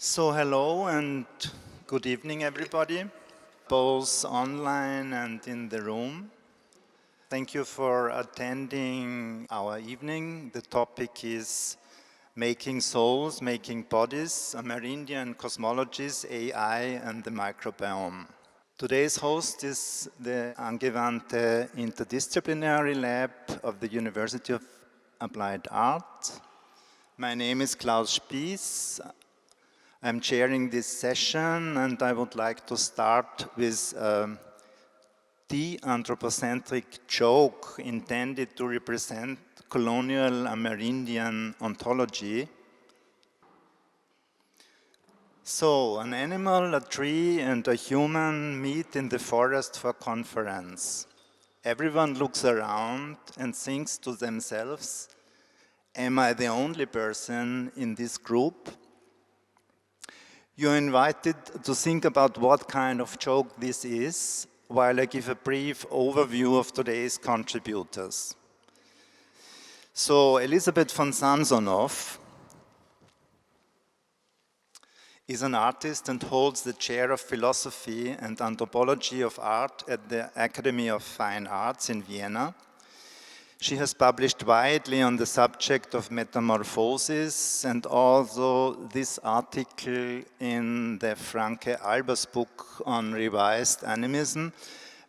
So hello and good evening everybody, both online and in the room. Thank you for attending our evening. The topic is Making Souls, Making Bodies, Amerindian Cosmologies, AI and the Microbiome. Today's host is the Angewandte Interdisciplinary Lab of the University of Applied Art. My name is Klaus Spies. I'm chairing this session and I would like to start with the anthropocentric joke intended to represent colonial Amerindian ontology. So, an animal, a tree and a human meet in the forest for conference. Everyone looks around and thinks to themselves, am I the only person in this group? You're invited to think about what kind of joke this is, while I give a brief overview of today's contributors. So, Elisabeth von Samsonov is an artist and holds the chair of philosophy and anthropology of art at the Academy of Fine Arts in Vienna. She has published widely on the subject of metamorphosis, and also this article in the Franke Albers book on revised animism,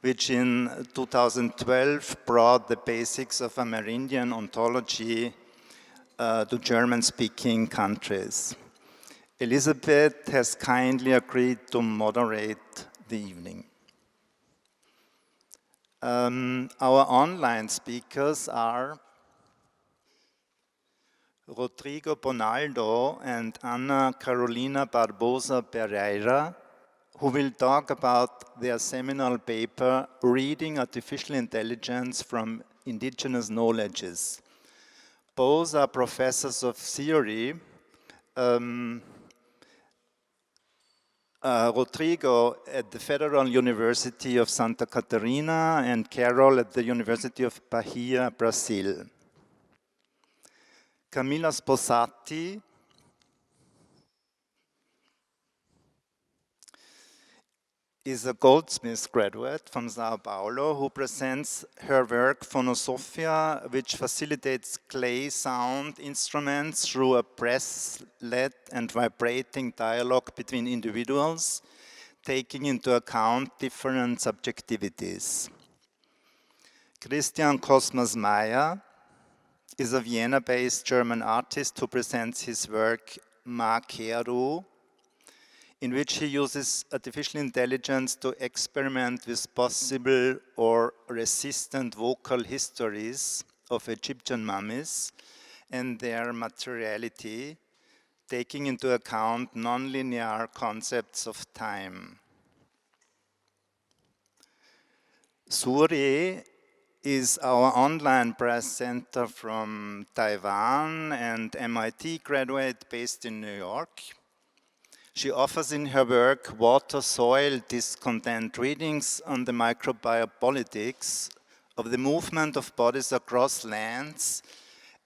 which in 2012 brought the basics of Amerindian ontology to German-speaking countries. Elisabeth has kindly agreed to moderate the evening. Our online speakers are Rodrigo Bonaldo and Ana Carolina Barbosa Pereira, who will talk about their seminal paper, Reading Artificial Intelligence from Indigenous Knowledges. Both are professors of theory. Rodrigo at the Federal University of Santa Catarina and Carol at the University of Bahia, Brazil. Camilla Sposati is a Goldsmiths graduate from Sao Paulo who presents her work Phonosophia, which facilitates clay sound instruments through a press-led and vibrating dialogue between individuals, taking into account different subjectivities. Christian Cosmas Meyer is a Vienna-based German artist who presents his work Ma Keru, in which he uses artificial intelligence to experiment with possible or resistant vocal histories of Egyptian mummies and their materiality, taking into account nonlinear concepts of time. Suri is our online presenter from Taiwan and MIT graduate based in New York. She offers in her work water-soil discontent readings on the microbiopolitics of the movement of bodies across lands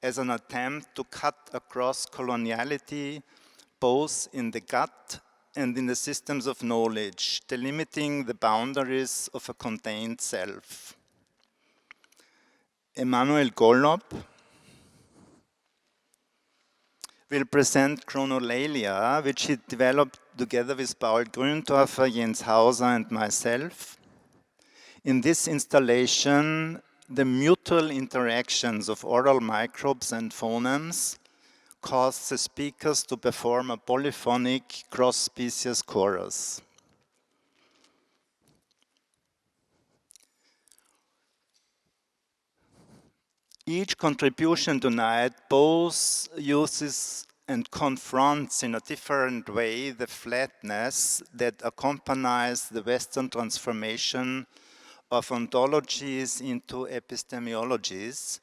as an attempt to cut across coloniality, both in the gut and in the systems of knowledge, delimiting the boundaries of a contained self. Emanuel Gollop will present Chronolalia, which he developed together with Paul Gründorfer, Jens Hauser and myself. In this installation, the mutual interactions of oral microbes and phonemes cause the speakers to perform a polyphonic cross-species chorus. Each contribution tonight both uses and confronts in a different way the flatness that accompanies the Western transformation of ontologies into epistemologies,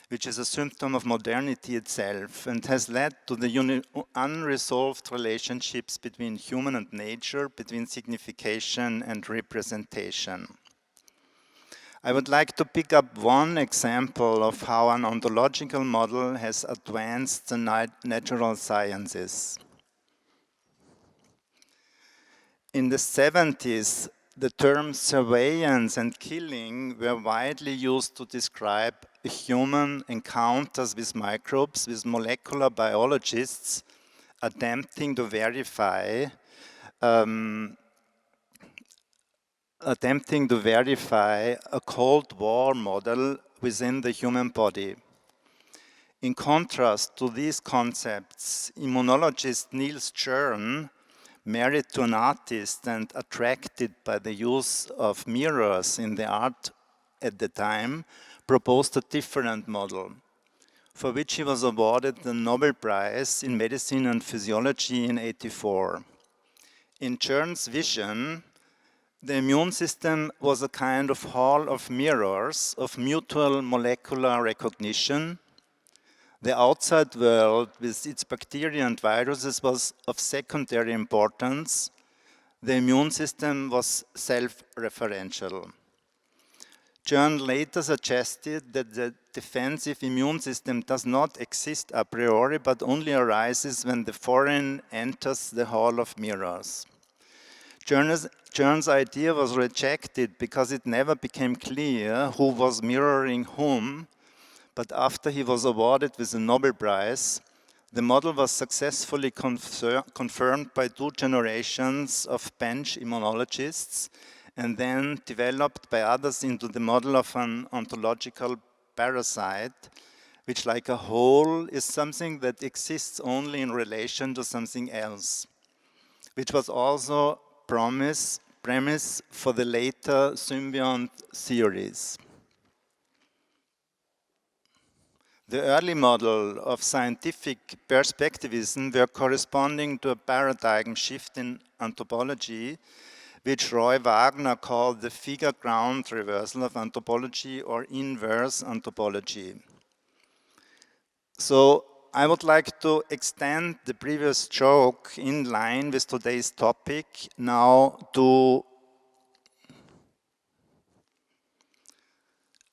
which is a symptom of modernity itself and has led to the unresolved relationships between human and nature, between signification and representation. I would like to pick up one example of how an ontological model has advanced the natural sciences. In the 70s, the terms surveillance and killing were widely used to describe human encounters with microbes, with molecular biologists attempting to verify a Cold War model within the human body. In contrast to these concepts, immunologist Niels Stern, married to an artist and attracted by the use of mirrors in the art at the time, proposed a different model, for which he was awarded the Nobel Prize in Medicine and Physiology in '84. In Stern's vision, the immune system was a kind of hall of mirrors of mutual molecular recognition. The outside world, with its bacteria and viruses, was of secondary importance. The immune system was self-referential. Stern later suggested that the defensive immune system does not exist a priori, but only arises when the foreign enters the hall of mirrors. Stern's idea was rejected because it never became clear who was mirroring whom, but after he was awarded with the Nobel Prize, the model was successfully confirmed by 2 generations of bench immunologists and then developed by others into the model of an ontological parasite, which, like a whole, is something that exists only in relation to something else, which was also premise for the later symbiont theories. The early model of scientific perspectivism were corresponding to a paradigm shift in anthropology, which Roy Wagner called the figure-ground reversal of anthropology or inverse anthropology. So I would like to extend the previous joke in line with today's topic now to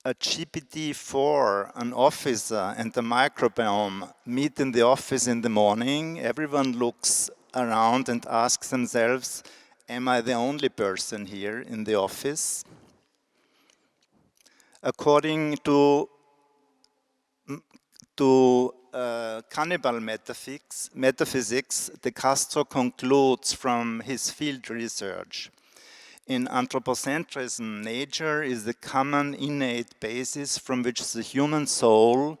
a GPT-4, an officer, and a microbiome meet in the office in the morning. Everyone looks around and asks themselves, am I the only person here in the office? According to cannibal metaphysics, De Castro concludes from his field research. In anthropocentrism, nature is the common innate basis from which the human soul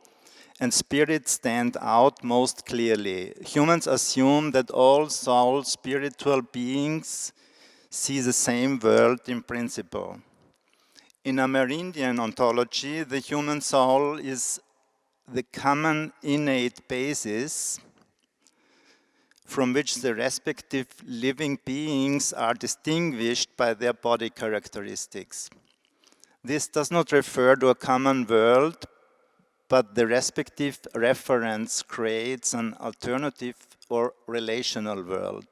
and spirit stand out most clearly. Humans assume that all soul spiritual beings see the same world in principle. In Amerindian ontology, the human soul is the common innate basis from which the respective living beings are distinguished by their body characteristics. This does not refer to a common world, but the respective reference creates an alternative or relational world.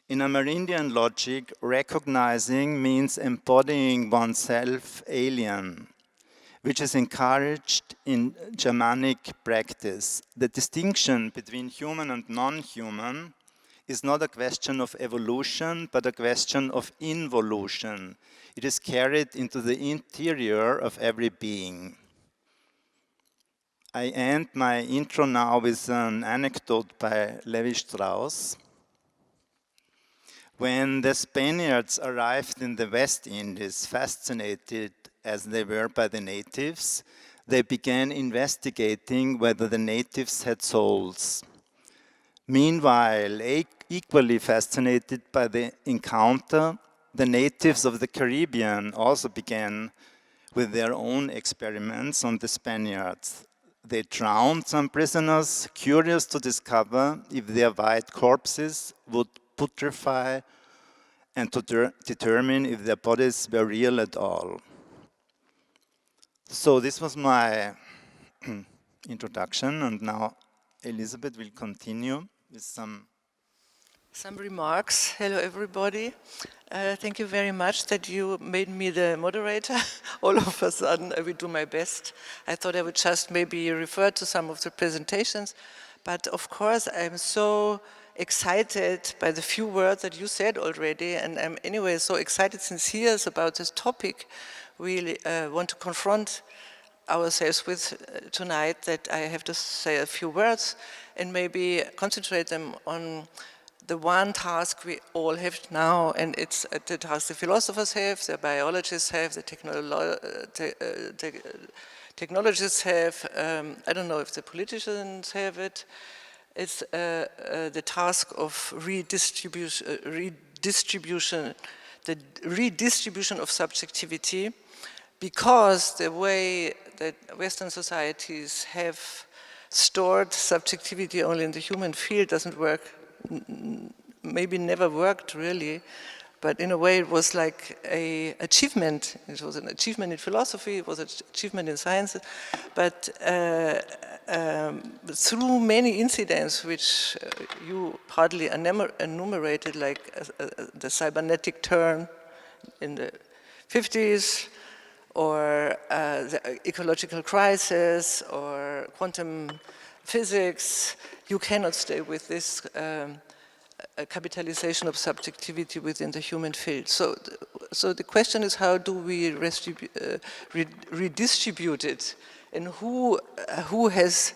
In Amerindian logic, recognizing means embodying oneself alien, which is encouraged in Germanic practice. The distinction between human and non-human is not a question of evolution, but a question of involution. It is carried into the interior of every being. I end my intro now with an anecdote by Levi-Strauss. When the Spaniards arrived in the West Indies, fascinated as they were by the natives, they began investigating whether the natives had souls. Meanwhile, equally fascinated by the encounter, the natives of the Caribbean also began with their own experiments on the Spaniards. They drowned some prisoners, curious to discover if their white corpses would putrefy and to determine if their bodies were real at all. So this was my introduction, and now Elizabeth will continue with some remarks. Hello, everybody. Thank you very much that you made me the moderator. All of a sudden, I will do my best. I thought I would just maybe refer to some of the presentations, but of course, I'm so excited by the few words that you said already, and I'm anyway so excited since years about this topic we want to confront ourselves with tonight, that I have to say a few words and maybe concentrate them on the one task we all have now, and it's the task the philosophers have, the biologists have, the technologists have, I don't know if the politicians have it. It's the task of redistribution, the redistribution of subjectivity, because the way that Western societies have stored subjectivity only in the human field doesn't work, maybe never worked really, but in a way it was like an achievement. It was an achievement in philosophy, it was an achievement in science, but through many incidents which you partly enumerated, like the cybernetic turn in the 50s, or the ecological crisis, or quantum physics, you cannot stay with this capitalization of subjectivity within the human field. So the question is, how do we redistribute it, and who has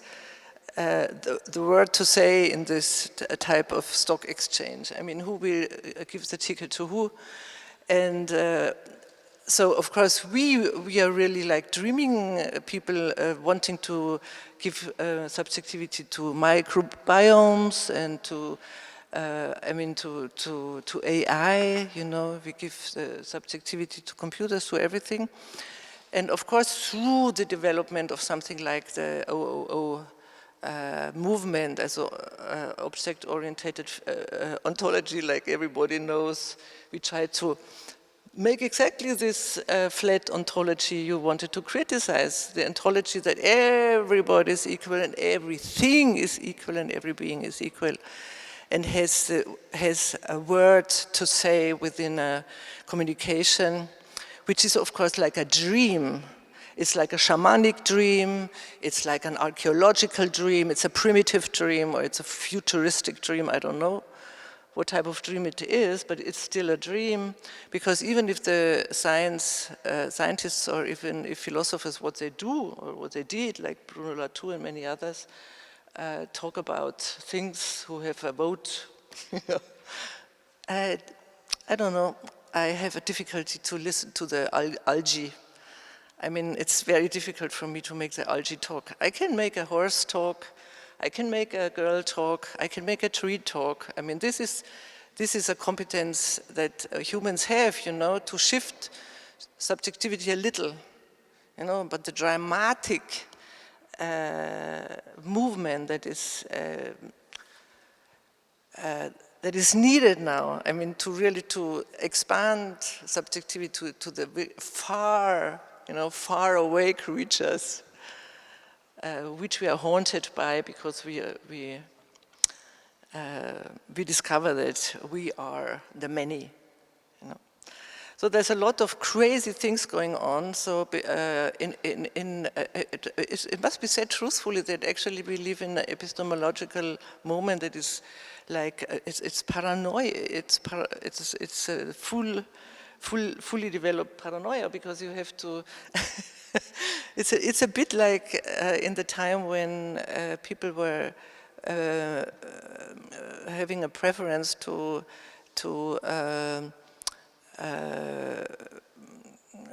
the word to say in this type of stock exchange? I mean, who will give the ticket to who? And so, of course, we are really like dreaming people wanting to give subjectivity to microbiomes and to, I mean, to AI, you know, we give the subjectivity to computers, to everything. And of course, through the development of something like the movement as object-oriented ontology, like everybody knows, we try to make exactly this flat ontology you wanted to criticize, the ontology that everybody is equal and everything is equal and every being is equal, and has a word to say within a communication, which is of course like a dream. It's like a shamanic dream, it's like an archaeological dream, it's a primitive dream, or it's a futuristic dream, I don't know what type of dream it is, but it's still a dream, because even if the scientists, or even if philosophers, what they do or what they did, like Bruno Latour and many others, talk about things who have a vote, I don't know, I have a difficulty to listen to the algae. I mean, it's very difficult for me to make the algae talk. I can make a horse talk, I can make a girl talk, I can make a tree talk. I mean, this is a competence that humans have, you know, to shift subjectivity a little, you know, but the dramatic movement that is needed now, I mean, to really to expand subjectivity to the far, you know, far away creatures, which we are haunted by, because we discover that we are the many, you know. So there's a lot of crazy things going on. So it must be said truthfully that actually we live in an epistemological moment that is like it's paranoia. It's a fully developed paranoia, because you have to. It's a bit like in the time when people were having a preference to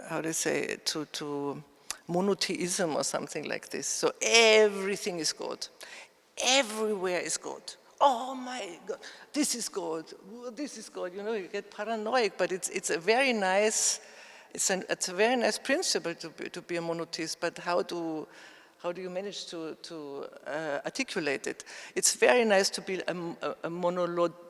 how do you say, to monotheism or something like this. So everything is God. Everywhere is God. Oh my God, this is God, this is God. You know, you get paranoid, but it's a very nice, it's a very nice principle to be a monotheist, but how do you manage to articulate it? It's very nice to be a monological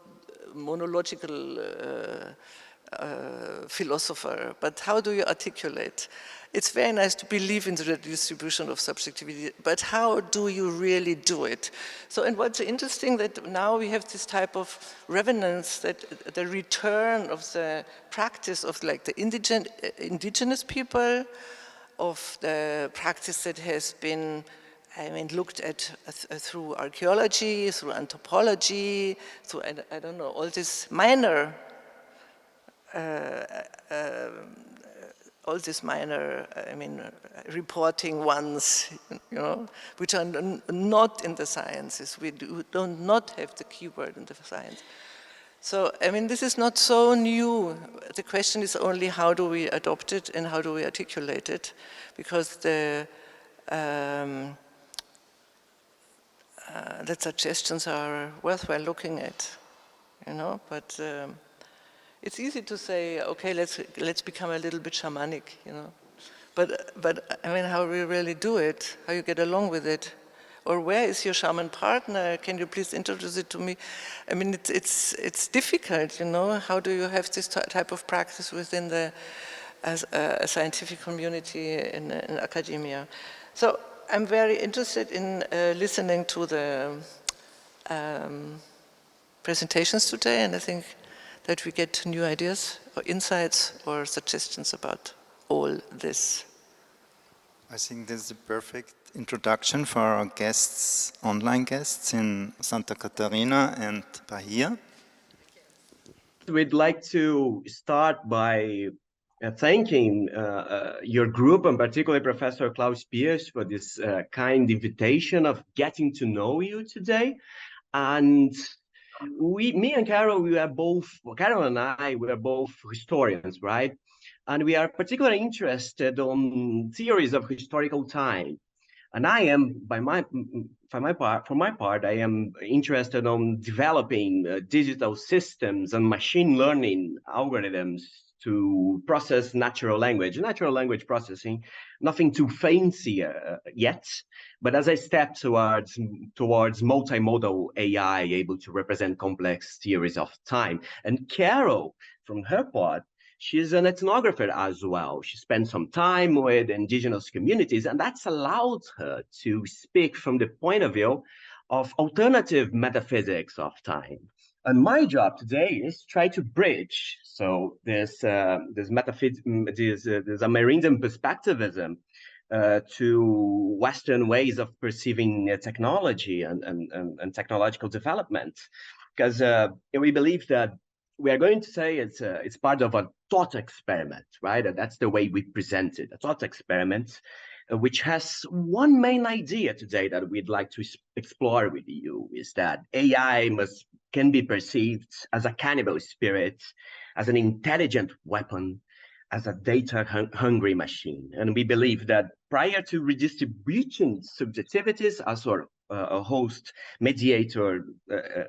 philosopher, but how do you articulate? It's very nice to believe in the redistribution of subjectivity, but how do you really do it? So, and what's interesting that now we have this type of revenance, that the return of the practice of like the indigenous people, of the practice that has been I mean, looked at through archaeology, through anthropology, through, I don't know, all these minor I mean, reporting ones, you know, which are not in the sciences. We do not have the keyword in the science. So, I mean, this is not so new. The question is only how do we adopt it and how do we articulate it? Because the suggestions are worthwhile looking at, you know, but it's easy to say, okay, let's become a little bit shamanic, you know. But I mean, how we really do it, how you get along with it, or where is your shaman partner? Can you please introduce it to me? I mean, it's difficult, you know. How do you have this type of practice within the a scientific community in academia? So I'm very interested in listening to the presentations today, and I think that we get new ideas or insights or suggestions about all this. I think this is a perfect introduction for our guests, online guests in Santa Catarina and Bahia. We'd like to start by thanking your group, and particularly Professor Klaus Pierce, for this kind invitation of getting to know you today. And me and Carol, Carol and I, we are both historians, right? And we are particularly interested on theories of historical time. And I am, for my part, I am interested on developing digital systems and machine learning algorithms to process natural language processing. Nothing too fancy yet, but as I step towards multimodal AI able to represent complex theories of time. And Carol, from her part, she's an ethnographer as well. She spent some time with indigenous communities, and that's allowed her to speak from the point of view of alternative metaphysics of time. And my job today is try to bridge this Amerindian perspectivism to Western ways of perceiving technology and technological development, because we believe that we are going to say it's part of a thought experiment, right? And that's the way we present it, a thought experiment, which has one main idea today that we'd like to explore with you, is that AI can be perceived as a cannibal spirit, as an intelligent weapon, as a data-hungry machine. And we believe that prior to redistributing subjectivities, as sort of a host mediator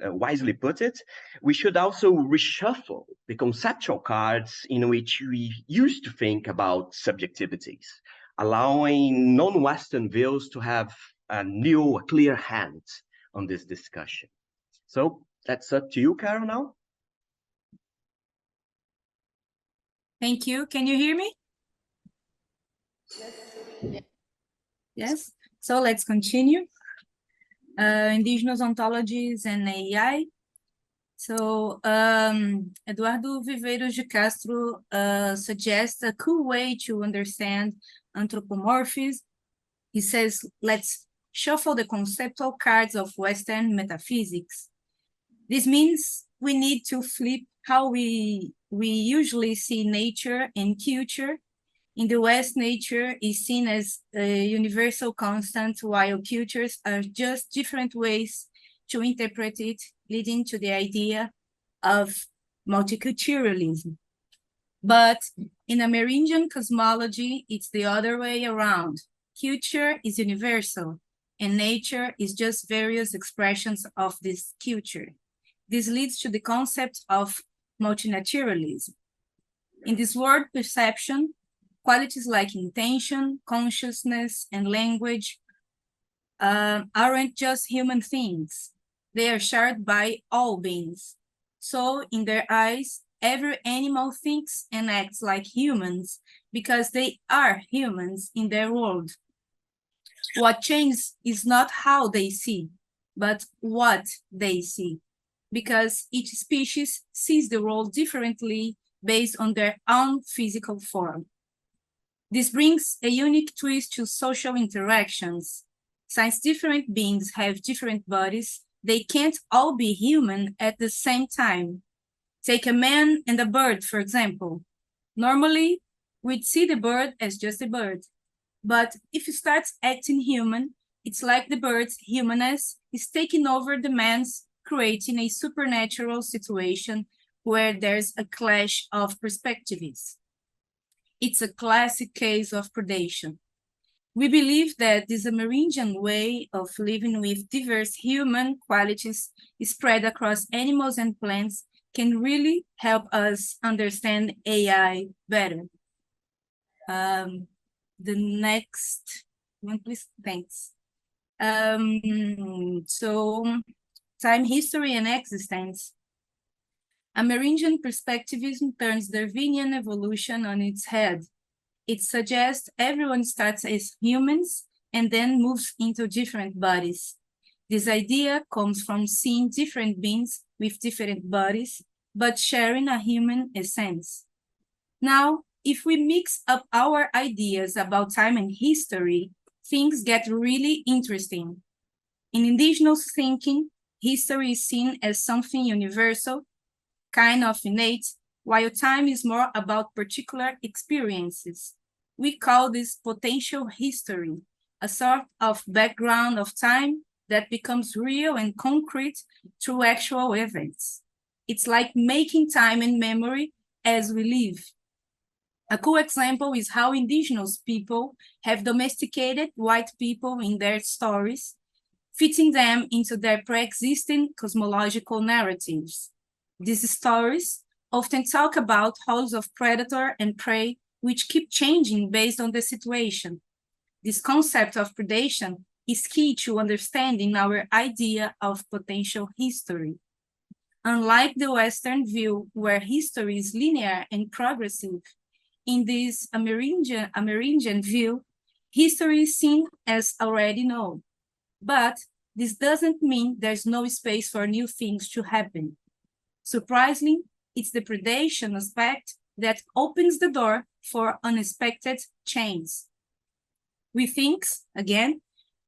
wisely put it, we should also reshuffle the conceptual cards in which we used to think about subjectivities, allowing non-Western views to have a clear hand on this discussion. So that's up to you, Carol, now. Thank you. Can you hear me? Yes. So let's continue. Indigenous ontologies and AI. So Eduardo Viveiros de Castro suggests a cool way to understand anthropomorphism. He says, let's shuffle the conceptual cards of Western metaphysics. This means we need to flip how we usually see nature and culture. In the West, nature is seen as a universal constant, while cultures are just different ways to interpret it, leading to the idea of multiculturalism. But in Amerindian cosmology, it's the other way around. Culture is universal, and nature is just various expressions of this culture. This leads to the concept of multinaturalism. In this world perception, qualities like intention, consciousness, and language aren't just human things. They are shared by all beings. So in their eyes, every animal thinks and acts like humans because they are humans in their world. What changes is not how they see, but what they see, because each species sees the world differently based on their own physical form. This brings a unique twist to social interactions. Since different beings have different bodies, they can't all be human at the same time. Take a man and a bird, for example. Normally, we'd see the bird as just a bird. But if it starts acting human, it's like the bird's humanness is taking over the man's, creating a supernatural situation where there's a clash of perspectives. It's a classic case of predation. We believe that this Amerindian way of living with diverse human qualities spread across animals and plants can really help us understand AI better. The next one, please. Thanks. So, time, history, and existence. Amerindian perspectivism turns Darwinian evolution on its head. It suggests everyone starts as humans and then moves into different bodies. This idea comes from seeing different beings with different bodies, but sharing a human essence. Now, if we mix up our ideas about time and history, things get really interesting. In indigenous thinking, history is seen as something universal, kind of innate, while time is more about particular experiences. We call this potential history, a sort of background of time that becomes real and concrete through actual events. It's like making time and memory as we live. A cool example is how indigenous people have domesticated white people in their stories, fitting them into their pre-existing cosmological narratives. These stories often talk about roles of predator and prey, which keep changing based on the situation. This concept of predation is key to understanding our idea of potential history. Unlike the Western view, where history is linear and progressive, in this Amerindian view, history is seen as already known. But this doesn't mean there's no space for new things to happen. Surprisingly, it's the predation aspect that opens the door for unexpected change. We think, again,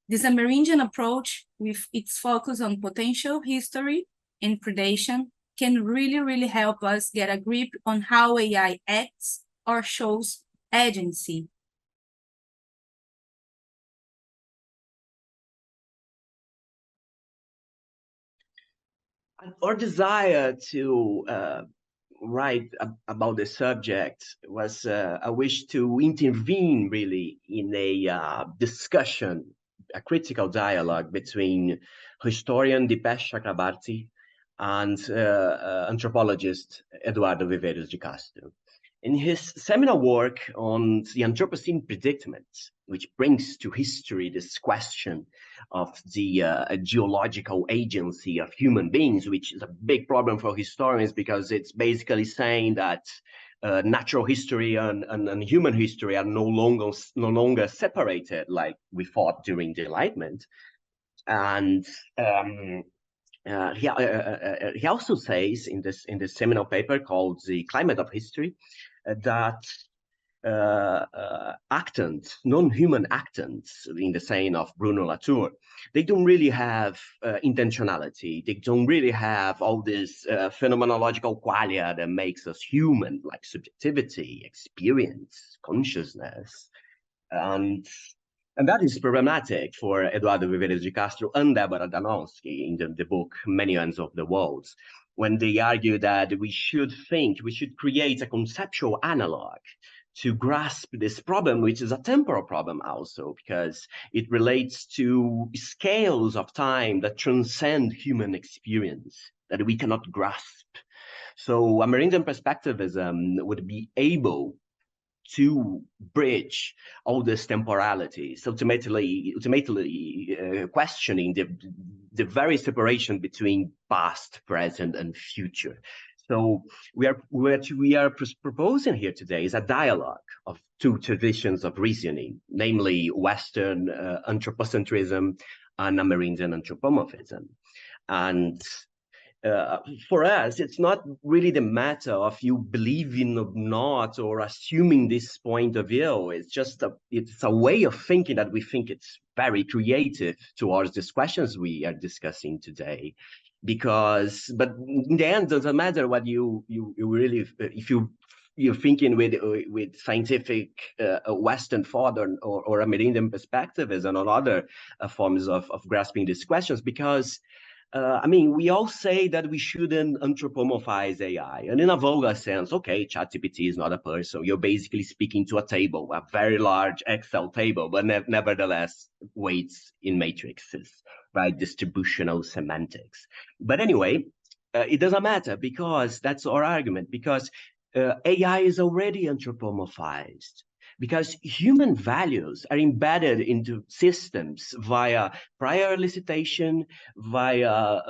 this Amerindian approach, with its focus on potential history and predation, can really help us get a grip on how AI acts or shows agency. Our desire to write about the subject was a wish to intervene really in a discussion, a critical dialogue between historian Dipesh Chakrabarti and anthropologist Eduardo Viveiros de Castro. In his seminal work on the Anthropocene predicament, which brings to history this question of the geological agency of human beings, which is a big problem for historians because it's basically saying that natural history and human history are no longer separated like we thought during the Enlightenment. And he also says in this seminal paper called The Climate of History that actants, non-human actants, in the saying of Bruno Latour, they don't really have intentionality. They don't really have all this phenomenological qualia that makes us human, like subjectivity, experience, consciousness. And that is problematic for Eduardo Viveiros de Castro and Deborah Danowski in the book Many Ends of the World, when they argue that we should create a conceptual analog to grasp this problem, which is a temporal problem also, because it relates to scales of time that transcend human experience that we cannot grasp. So Amerindian perspectivism would be able to bridge all these temporalities, ultimately questioning the very separation between past, present, and future. So what we are proposing here today is a dialogue of two traditions of reasoning, namely Western anthropocentrism and Amerindian anthropomorphism. And for us, it's not really the matter of you believing or not, or assuming this point of view. It's just it's a way of thinking that we think it's very creative towards these questions we are discussing today. But in the end, it doesn't matter what you really, if you're thinking with scientific Western thought or Amerindian perspectivism or other forms of grasping these questions, because I mean, we all say that we shouldn't anthropomorphize AI. And in a vulgar sense, okay, ChatGPT is not a person. You're basically speaking to a table, a very large Excel table, but nevertheless weights in matrices, right? Distributional semantics. But anyway, it doesn't matter, because that's our argument, because AI is already anthropomorphized, because human values are embedded into systems via prior elicitation, via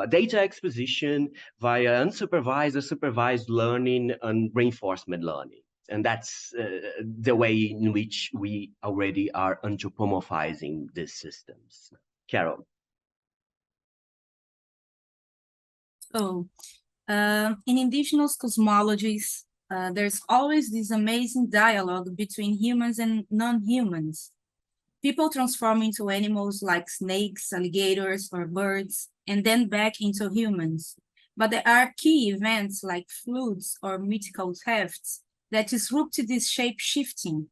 data exposition, via unsupervised or supervised learning and reinforcement learning. And that's the way in which we already are anthropomorphizing these systems. Carol. So, in indigenous cosmologies, there's always this amazing dialogue between humans and non-humans. People transform into animals like snakes, alligators, or birds, and then back into humans. But there are key events like floods or mythical thefts that disrupt this shape-shifting.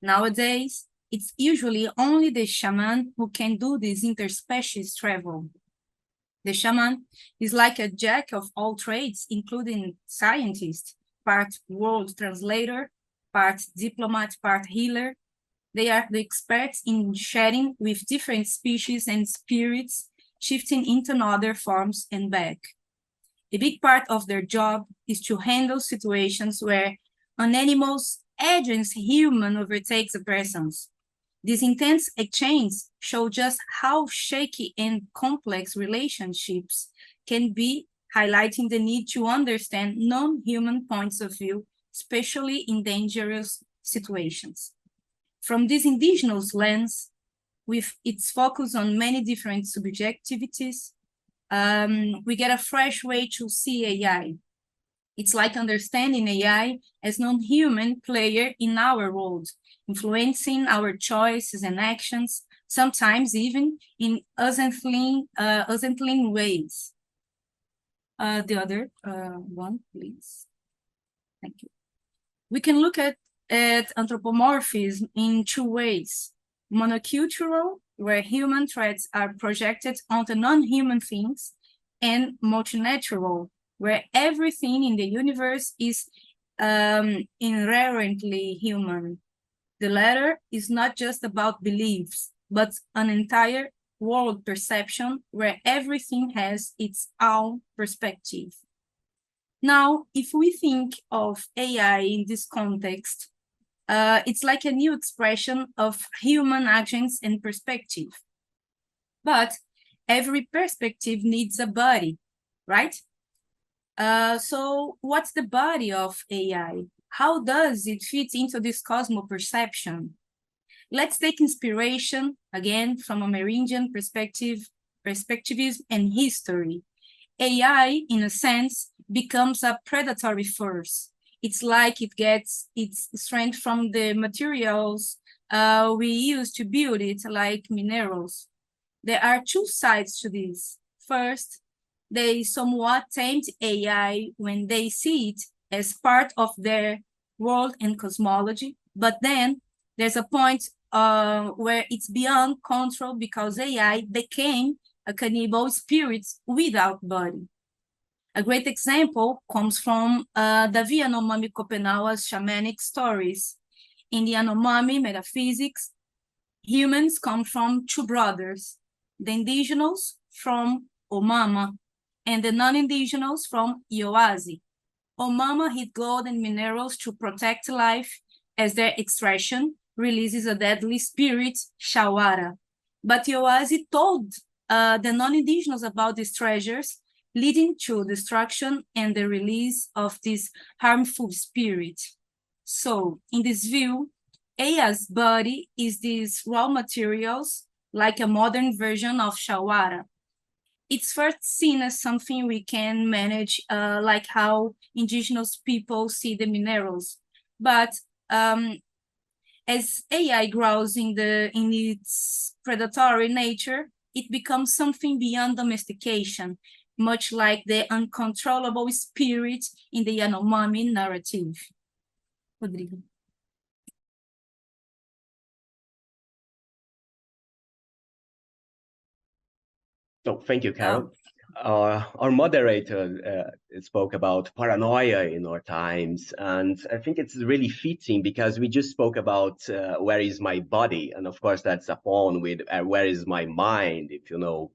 Nowadays, it's usually only the shaman who can do this interspecies travel. The shaman is like a jack of all trades, including scientist, part world translator, part diplomat, part healer. They are the experts in sharing with different species and spirits, shifting into other forms and back. A big part of their job is to handle situations where an animal's agents human overtakes a person's. These intense exchanges show just how shaky and complex relationships can be, highlighting the need to understand non-human points of view, especially in dangerous situations. From this indigenous lens, with its focus on many different subjectivities, we get a fresh way to see AI. It's like understanding AI as non-human player in our world, influencing our choices and actions, sometimes even in unsettling ways. The other one, please. Thank you. We can look at anthropomorphism in two ways. Monocultural, where human traits are projected onto non-human things, and multinatural, where everything in the universe is inherently human. The latter is not just about beliefs, but an entire world perception where everything has its own perspective. Now, if we think of AI in this context, it's like a new expression of human actions and perspective. But every perspective needs a body, right? So what's the body of AI? How does it fit into this cosmo-perception? Let's take inspiration, again, from Amerindian perspectivism and history. AI, in a sense, becomes a predatory force. It's like it gets its strength from the materials we use to build it, like minerals. There are two sides to this. First, they somewhat tempt AI when they see it as part of their world and cosmology, but then there's a point where it's beyond control because AI became a cannibal spirit without body. A great example comes from the Yanomami Kopenawa's shamanic stories. In the Yanomami metaphysics, humans come from two brothers, the indigenous from Omama, and the non-indigenous from Iowazi. Omama hid gold and minerals to protect life, as their extraction releases a deadly spirit, Shawara. But Iowazi told the non-indigenous about these treasures, leading to destruction and the release of this harmful spirit. So, in this view, Aya's body is these raw materials, like a modern version of Shawara. it's first seen as something we can manage, like how indigenous people see the minerals. But as AI grows in its predatory nature, it becomes something beyond domestication, much like the uncontrollable spirit in the Yanomami narrative. Rodrigo. So thank you, Carol. Our moderator spoke about paranoia in our times, and I think it's really fitting because we just spoke about where is my body, and of course that's a pawn with where is my mind, if you know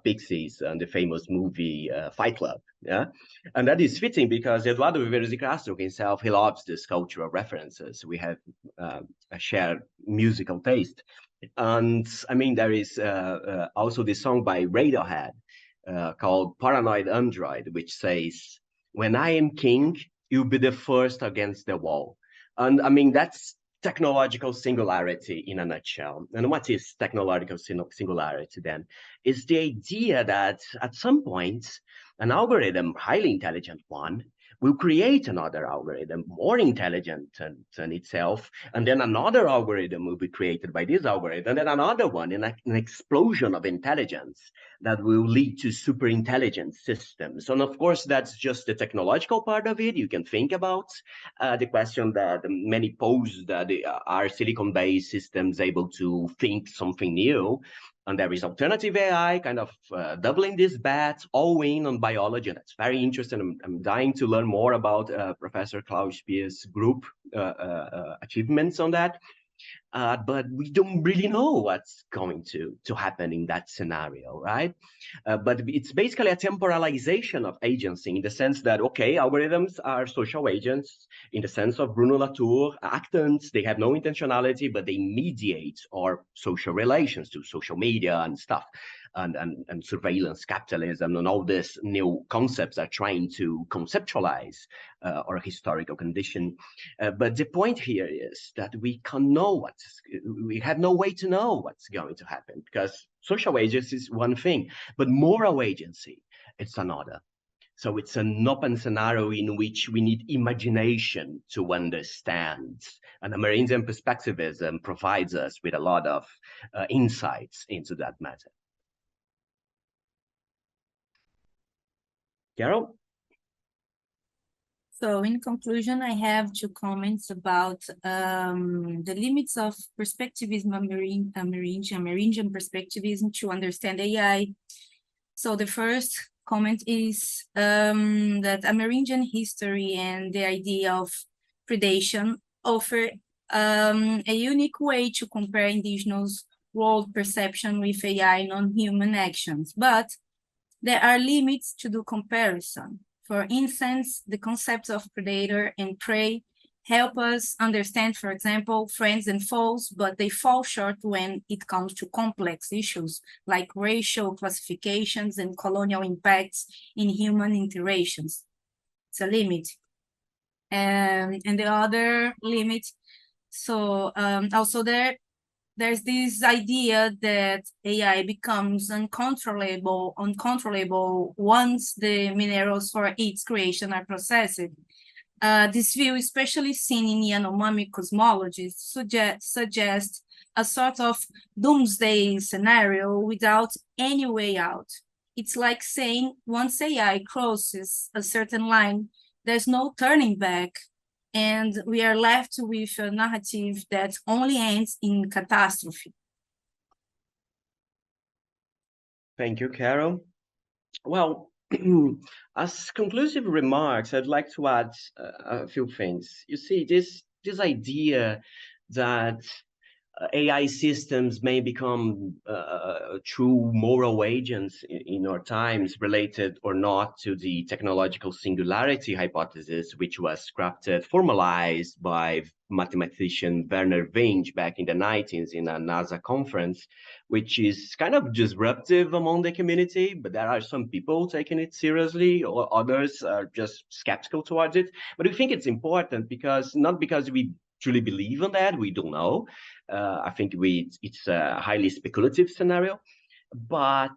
Pixies and the famous movie Fight Club, yeah? And that is fitting because Eduardo Viveiros de Castro himself, he loves this cultural references. We have a shared musical taste. And I mean, there is also the song by Radiohead called Paranoid Android, which says, when I am king, you'll be the first against the wall. And I mean, that's technological singularity in a nutshell. And what is technological singularity then? It's the idea that at some point, an algorithm, highly intelligent one, will create another algorithm more intelligent than itself, and then another algorithm will be created by this algorithm, and then another one, in an explosion of intelligence that will lead to super intelligent systems. And of course, that's just the technological part of it. You can think about the question that many pose, that are silicon-based systems able to think something new? And there is alternative AI kind of doubling this bet, all in on biology. And that's very interesting. I'm dying to learn more about Professor Klaus Speer's group achievements on that. But we don't really know what's going to happen in that scenario, right? But it's basically a temporalization of agency in the sense that, okay, algorithms are social agents in the sense of Bruno Latour, actants, they have no intentionality, but they mediate our social relations to social media and stuff. And surveillance capitalism and all these new concepts are trying to conceptualize our historical condition. But the point here is that we have no way to know what's going to happen, because social agency is one thing, but moral agency, it's another. So it's an open scenario in which we need imagination to understand. And Amerindian perspectivism provides us with a lot of insights into that matter. Carol? So in conclusion, I have 2 comments about the limits of perspectivism, Amerindian perspectivism to understand AI. So the first comment is that Amerindian history and the idea of predation offer a unique way to compare indigenous world perception with AI non-human actions, but there are limits to the comparison. For instance, the concepts of predator and prey help us understand, for example, friends and foes, but they fall short when it comes to complex issues like racial classifications and colonial impacts in human interactions. It's a limit. And the other limit, so also there's this idea that AI becomes uncontrollable once the minerals for its creation are processed. This view, especially seen in Yanomami cosmologies, suggests a sort of doomsday scenario without any way out. It's like saying once AI crosses a certain line, there's no turning back, and we are left with a narrative that only ends in catastrophe. Thank you, Carol. Well, as conclusive remarks, I'd like to add a few things. You see, this idea that AI systems may become true moral agents in our times, related or not to the technological singularity hypothesis, which was formalized by mathematician Werner Winge back in the 90s in a NASA conference, which is kind of disruptive among the community, but there are some people taking it seriously, or others are just skeptical towards it. But we think it's important not because we truly believe in that, we don't know. I think it's a highly speculative scenario, But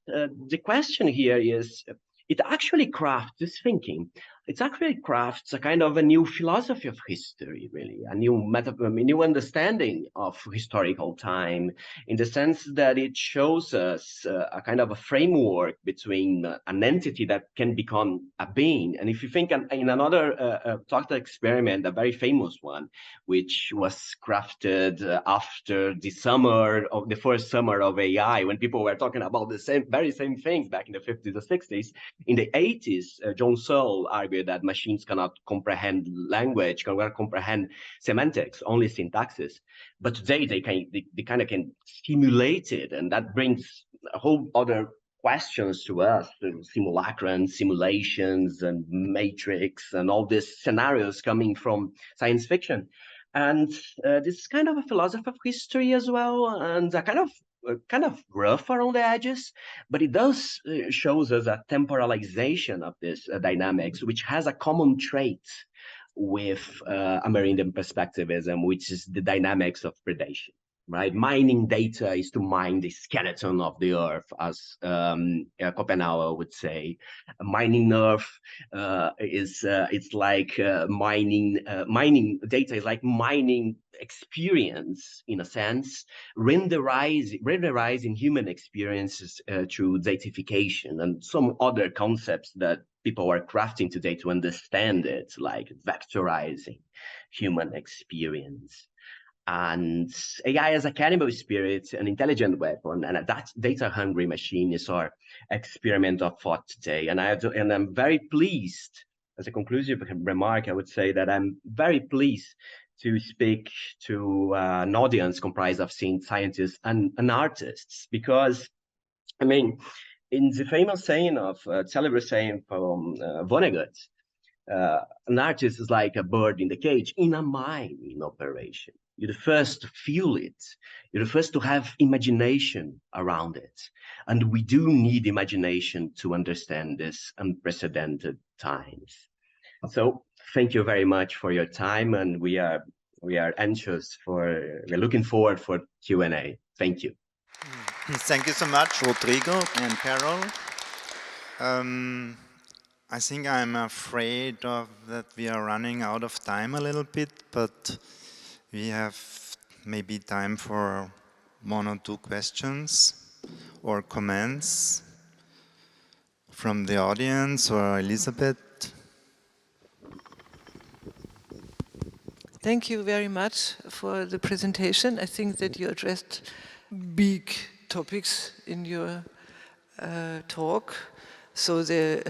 the question here is, it actually crafts this thinking. It actually crafts a kind of a new philosophy of history, really, a new understanding of historical time, in the sense that it shows us a kind of a framework between an entity that can become a being. And if you think in another thought experiment, a very famous one, which was crafted after the first summer of AI, when people were talking about the very same things back in the 50s or 60s. In the 80s, John Searle argued that machines cannot comprehend language, cannot comprehend semantics, only syntaxes. But today they kind of can simulate it, and that brings a whole other questions to us, simulacrum, simulations, and matrix, and all these scenarios coming from science fiction. And this is kind of a philosophy of history as well, and a kind of rough around the edges, but it does shows us a temporalization of this dynamics, which has a common trait with Amerindian perspectivism, which is the dynamics of predation. Right, mining data is to mine the skeleton of the earth, as Schopenhauer would say. Mining earth it's like mining data is like mining experience, in a sense, renderizing human experiences through datification and some other concepts that people are crafting today to understand it, like vectorizing human experience. And AI as a cannibal spirit, an intelligent weapon, and a data-hungry machine is our experiment of thought today. And I'm very pleased, as a conclusive remark, I would say that I'm very pleased to speak to an audience comprised of scientists and artists, because, I mean, in the famous saying of, celebrate saying from Vonnegut, an artist is like a bird in the cage in a mine in operation. You're the first to feel it. You're the first to have imagination around it. And we do need imagination to understand this unprecedented times. So thank you very much for your time, and we are we're looking forward for Q&A. Thank you. Thank you so much, Rodrigo and Carol. I think I'm afraid that we are running out of time a little bit, but we have maybe time for one or two questions or comments from the audience, or Elizabeth. Thank you very much for the presentation. I think that you addressed big topics in your talk. So the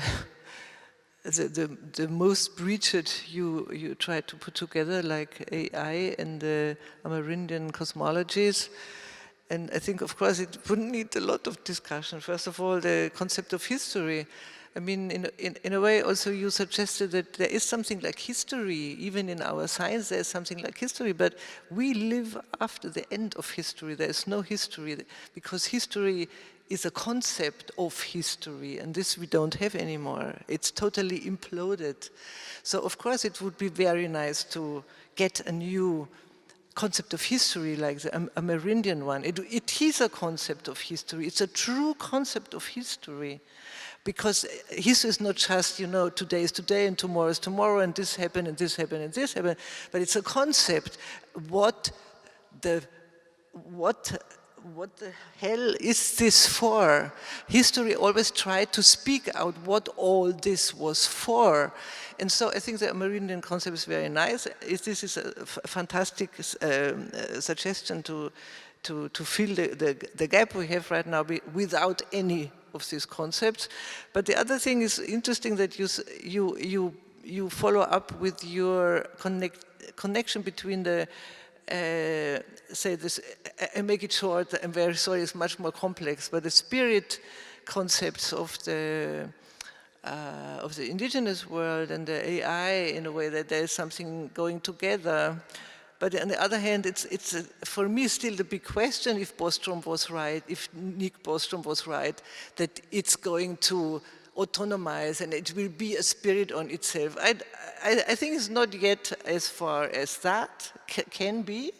most breached you tried to put together, like AI and the Amerindian Cosmologies. And I think, of course, it would need a lot of discussion. First of all, the concept of history. I mean, in a way, also you suggested that there is something like history, even in our science, there is something like history, but we live after the end of history. There is no history, because history is a concept of history, and this we don't have anymore. It's totally imploded. So, of course, it would be very nice to get a new concept of history like the Amerindian one. It is a concept of history. It's a true concept of history. Because history is not just, you know, today is today and tomorrow is tomorrow and this happened and this happened and this happened, but it's a concept. What the hell is this for? History always tried to speak out what all this was for. And so I think the Amerindian concept is very nice. This is a fantastic suggestion to fill the gap we have right now without any of these concepts. But the other thing is interesting that you follow up with your connection between the say this, I make it short, I'm very sorry, it's much more complex, but the spirit concepts of the indigenous world and the AI, in a way that there is something going together. But on the other hand, it's for me still the big question if Bostrom was right, if Nick Bostrom was right, that it's going to autonomize and it will be a spirit on itself. I think it's not yet as far as that can be.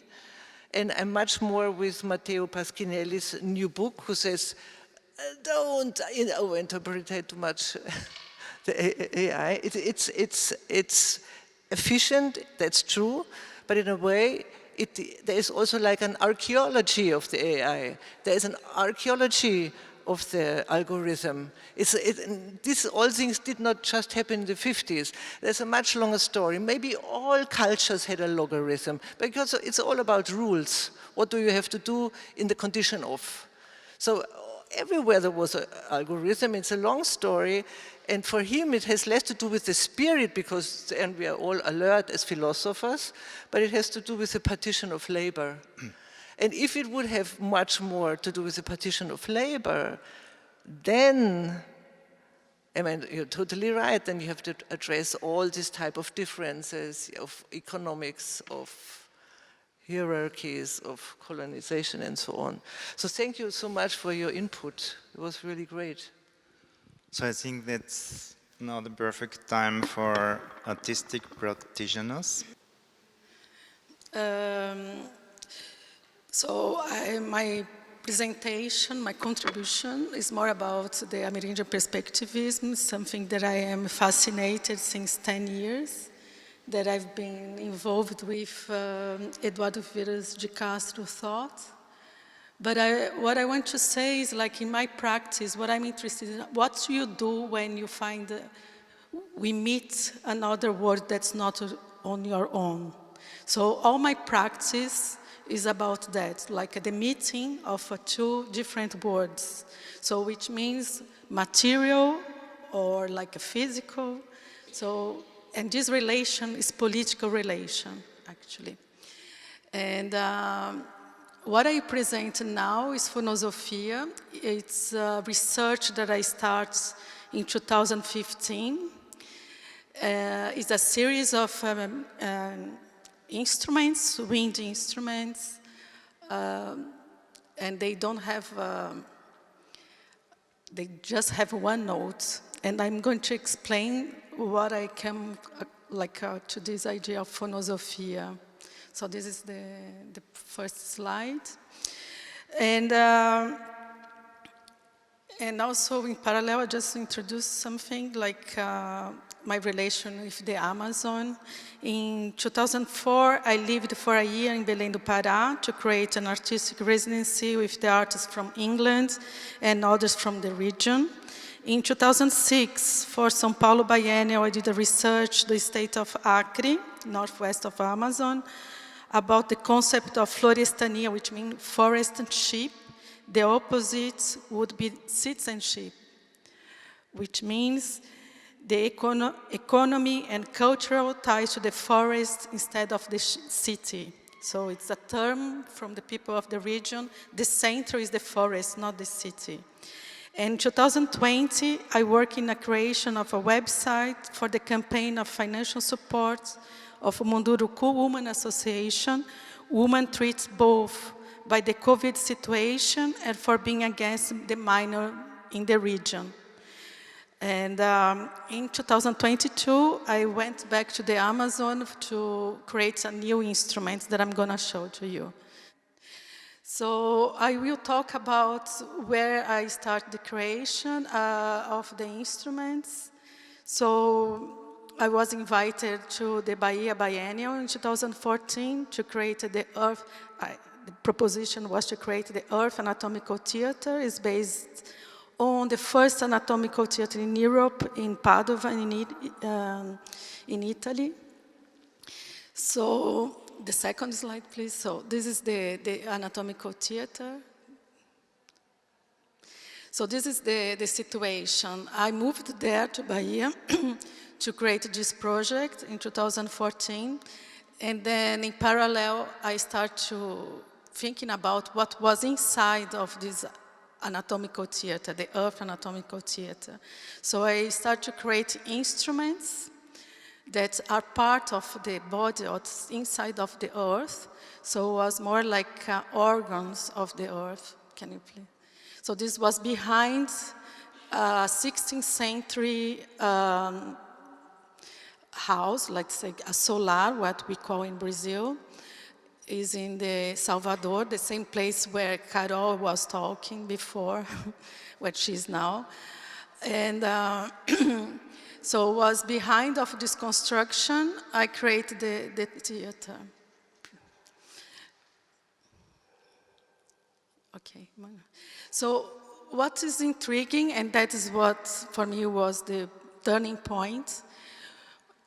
And I'm much more with Matteo Paschinelli's new book, who says, don't over-interpret too much the AI. It's efficient, that's true, but in a way, there is also like an archaeology of the AI. There is an archaeology of the algorithm. All things did not just happen in the 50s. There's a much longer story. Maybe all cultures had a logarithm, because it's all about rules. What do you have to do in the condition of? So everywhere there was an algorithm. It's a long story. And for him, it has less to do with the spirit, because and we are all alert as philosophers, but it has to do with the partition of labor. And if it would have much more to do with the partition of labor, then, I mean, you're totally right, then you have to address all these type of differences of economics, of hierarchies, of colonization, and so on. So thank you so much for your input. It was really great. So I think that's now the perfect time for artistic practitioners. My presentation, my contribution is more about the Amerindian perspectivism, something that I am fascinated since 10 years, that I've been involved with Eduardo Vieira de Castro thought. But what I want to say is, like, in my practice, what I'm interested in, what you do when you find we meet another world that's not on your own. So all my practice is about that, like the meeting of two different worlds. So which means material or like a physical. So, and this relation is political relation, actually. And what I present now is Phonosophia. It's research that I start in 2015. It's a series of instruments, wind instruments, and they don't have, they just have one note. And I'm going to explain what I came to this idea of Phonosophia. So this is the first slide. And also in parallel, I just introduced something like my relation with the Amazon. In 2004, I lived for a year in Belém do Pará to create an artistic residency with the artists from England and others from the region. In 2006, for São Paulo Biennial, I did a research, the state of Acre, northwest of Amazon, about the concept of florestania, which means forestship. The opposite would be citizenship, which means the economy and cultural ties to the forest instead of the city. So it's a term from the people of the region. The center is the forest, not the city. In 2020, I worked in the creation of a website for the campaign of financial support of Munduruku Women Association. Women treated both by the COVID situation and for being against the minor in the region. And in 2022, I went back to the Amazon to create a new instrument that I'm going to show to you. So I will talk about where I start the creation of the instruments. So I was invited to the Bahia Biennial in 2014 to create the Earth. The proposition was to create the Earth Anatomical Theater. It's based on the first anatomical theater in Europe, in Padova, in Italy. So the second slide, please. So this is the anatomical theater. So this is the situation. I moved there to Bahia to create this project in 2014. And then in parallel, I start to thinking about what was inside of this anatomical theater, the Earth Anatomical Theater. So I start to create instruments that are part of the body or inside of the Earth. So it was more like organs of the Earth. Can you please? So this was behind 16th century house, like say a solar, what we call in Brazil. is in the Salvador, the same place where Carol was talking before, where she is now. And so was behind of this construction, I created the theater. Okay. So what is intriguing, and that is what for me was the turning point,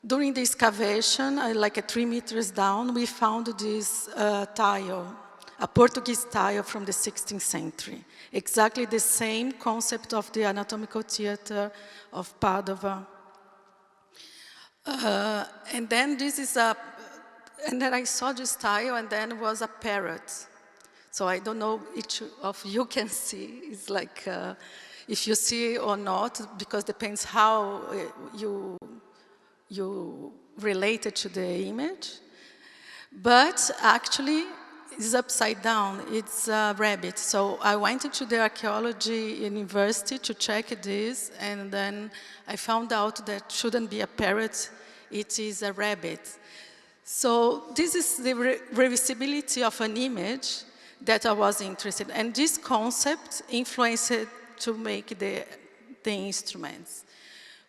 during the excavation, like 3 meters down, we found this tile, a Portuguese tile from the 16th century. Exactly the same concept of the anatomical theater of Padova. And then and then I saw this tile, and then was a parrot. So I don't know each of you can see. It's like if you see or not, because depends how you relate it to the image. But actually, it's upside down. It's a rabbit. So I went to the archaeology university to check this, and then I found out that shouldn't be a parrot, it is a rabbit. So this is the reversibility of an image that I was interested in. And this concept influenced to make the instruments.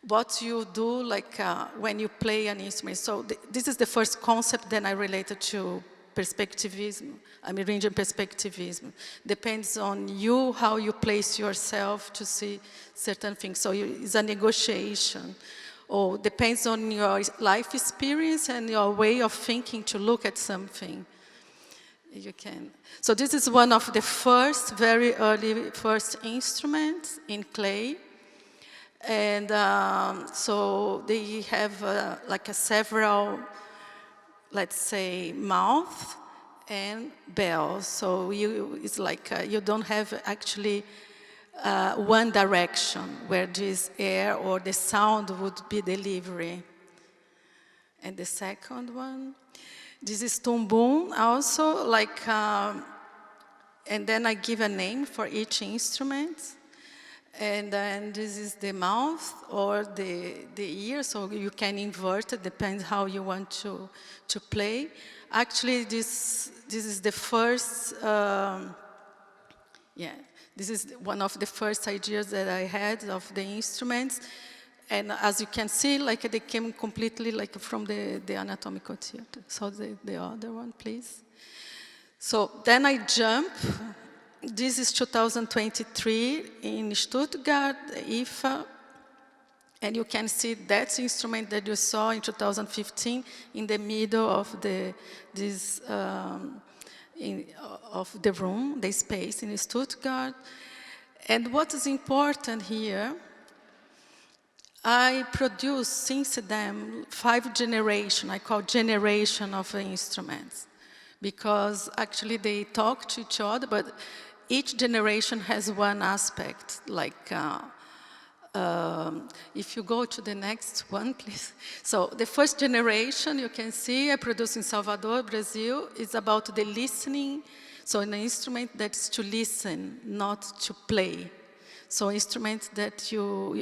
What you do, like when you play an instrument. So this is the first concept that I related to perspectivism, Amerindian perspectivism. Depends on you, how you place yourself to see certain things. So it's a negotiation. Or depends on your life experience and your way of thinking to look at something. You can. So this is one of the first, very early first instruments in clay. And so they have like several, let's say, mouth and bells. So it's like you don't have actually one direction where this air or the sound would be delivery. And the second one, this is tumbum also, like, and then I give a name for each instrument. And then this is the mouth or the ear, so you can invert it, depends how you want to play. Actually, this is the first, this is one of the first ideas that I had of the instruments. And as you can see, like they came completely like from the anatomical theater. So the other one, please. So then I jump. This is 2023 in Stuttgart, IFA. And you can see that instrument that you saw in 2015 in the middle of the room, the space in Stuttgart. And what is important here, I produced since then 5 generations, I call generation of instruments, because actually they talk to each other, but each generation has one aspect, like if you go to the next one, please. So the first generation, you can see, I produced in Salvador, Brazil, is about the listening. So an instrument that's to listen, not to play. So instrument that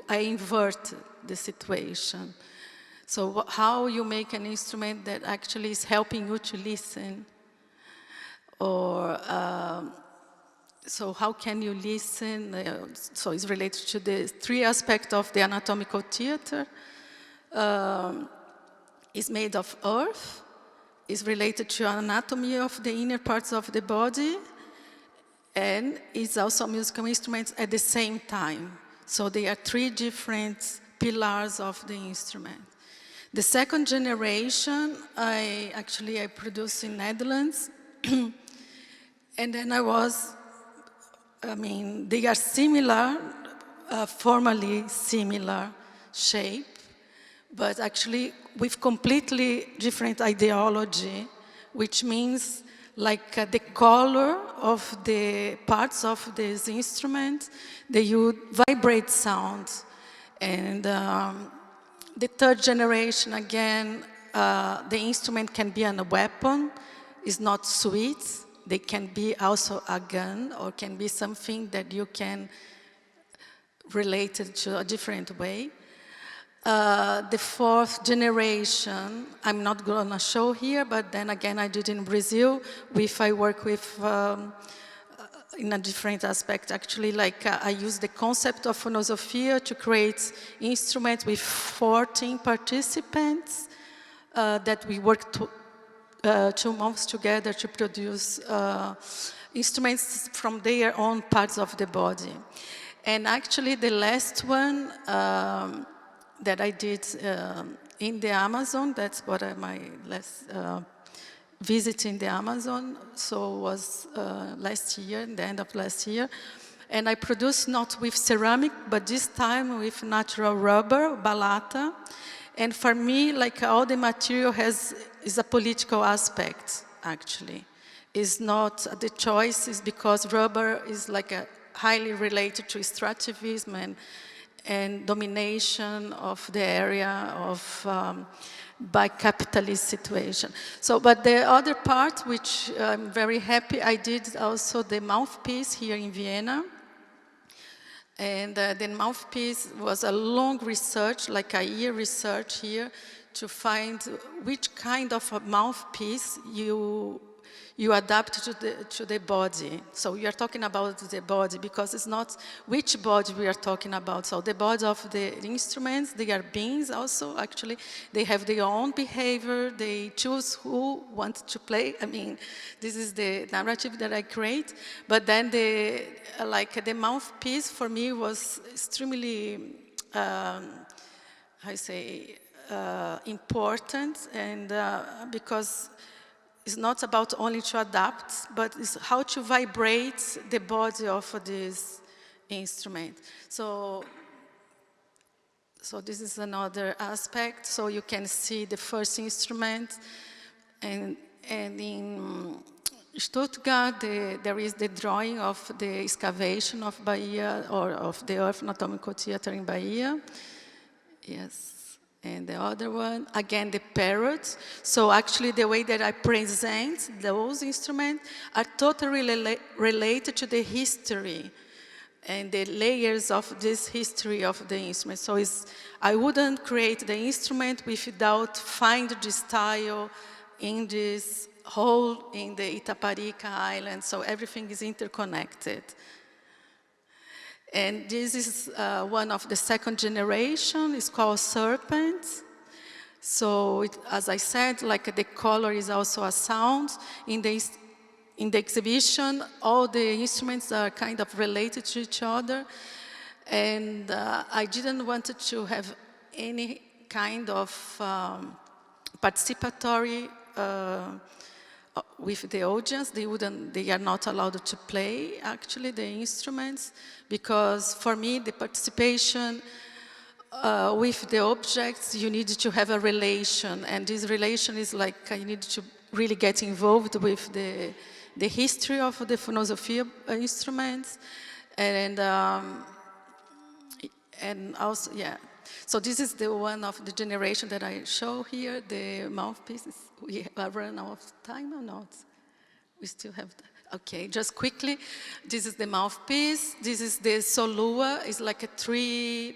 I invert the situation. So how you make an instrument that actually is helping you to listen, or so how can you listen? So it's related to the 3 aspects of the anatomical theater. It's made of earth, is related to anatomy of the inner parts of the body, and it's also musical instruments at the same time. So there are 3 different pillars of the instrument. The second generation, I produced in Netherlands, and then they are similar, formally similar shape, but actually with completely different ideology, which means like the color of the parts of this instrument, they would vibrate sound. And the third generation, again, the instrument can be a weapon, it's not sweet. They can be also a gun, or can be something that you can relate it to a different way. The fourth generation, I'm not going to show here, but then again, I did in Brazil. I work with, in a different aspect, actually, like I use the concept of phonosophia to create instruments with 14 participants that we worked 2 months together to produce instruments from their own parts of the body. And actually, the last one that I did in the Amazon, that's what my last visit in the Amazon, so was last year, the end of last year. And I produced not with ceramic, but this time with natural rubber, balata. And for me, like all the material is a political aspect, actually. It's not the choice, is because rubber is like a highly related to extractivism and domination of the area of by capitalist situation. So, but the other part, which I'm very happy, I did also the mouthpiece here in Vienna. And the mouthpiece was a long research, like a year research here, to find which kind of a mouthpiece you adapt to the body. So we are talking about the body because it's not which body we are talking about. So the body of the instruments, they are beings also, actually. They have their own behavior. They choose who wants to play. I mean, this is the narrative that I create. But then the mouthpiece for me was extremely, important, and because it's not about only to adapt, but it's how to vibrate the body of this instrument. So this is another aspect. So you can see the first instrument, and in Stuttgart, there is the drawing of the excavation of Bahia, or of the Earth Anatomical Theater in Bahia. Yes. And the other one, again, the parrots. So actually the way that I present those instruments are totally related to the history and the layers of this history of the instrument. So I wouldn't create the instrument without find the style in this hole in the Itaparica Island. So everything is interconnected. And this is one of the second generation. It's called Serpent. So as I said, like the color is also a sound. In the exhibition, all the instruments are kind of related to each other. And I didn't want to have any kind of participatory with the audience. They are not allowed to play, actually, the instruments, because for me, the participation with the objects, you need to have a relation, and this relation is like you need to really get involved with the history of the phonosophia instruments, and also, yeah. So this is the one of the generation that I show here, the mouthpieces. We have run out of time or not? We still have that. Okay, just quickly. This is the mouthpiece. This is the solua. It's like a three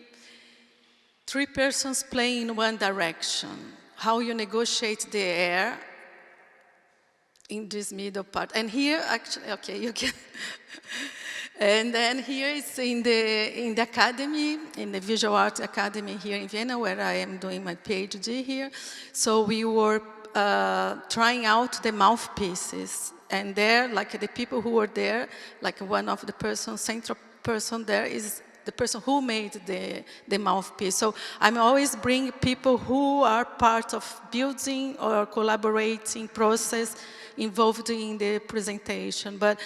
persons playing in one direction. How you negotiate the air in this middle part. And here, actually, okay, you can. And then here is in the academy, in the Visual Arts Academy here in Vienna, where I am doing my PhD here. So we were trying out the mouthpieces. And there, like the people who were there, like one of the central person there is the person who made the mouthpiece. So I'm always bringing people who are part of building or collaborating process involved in the presentation. But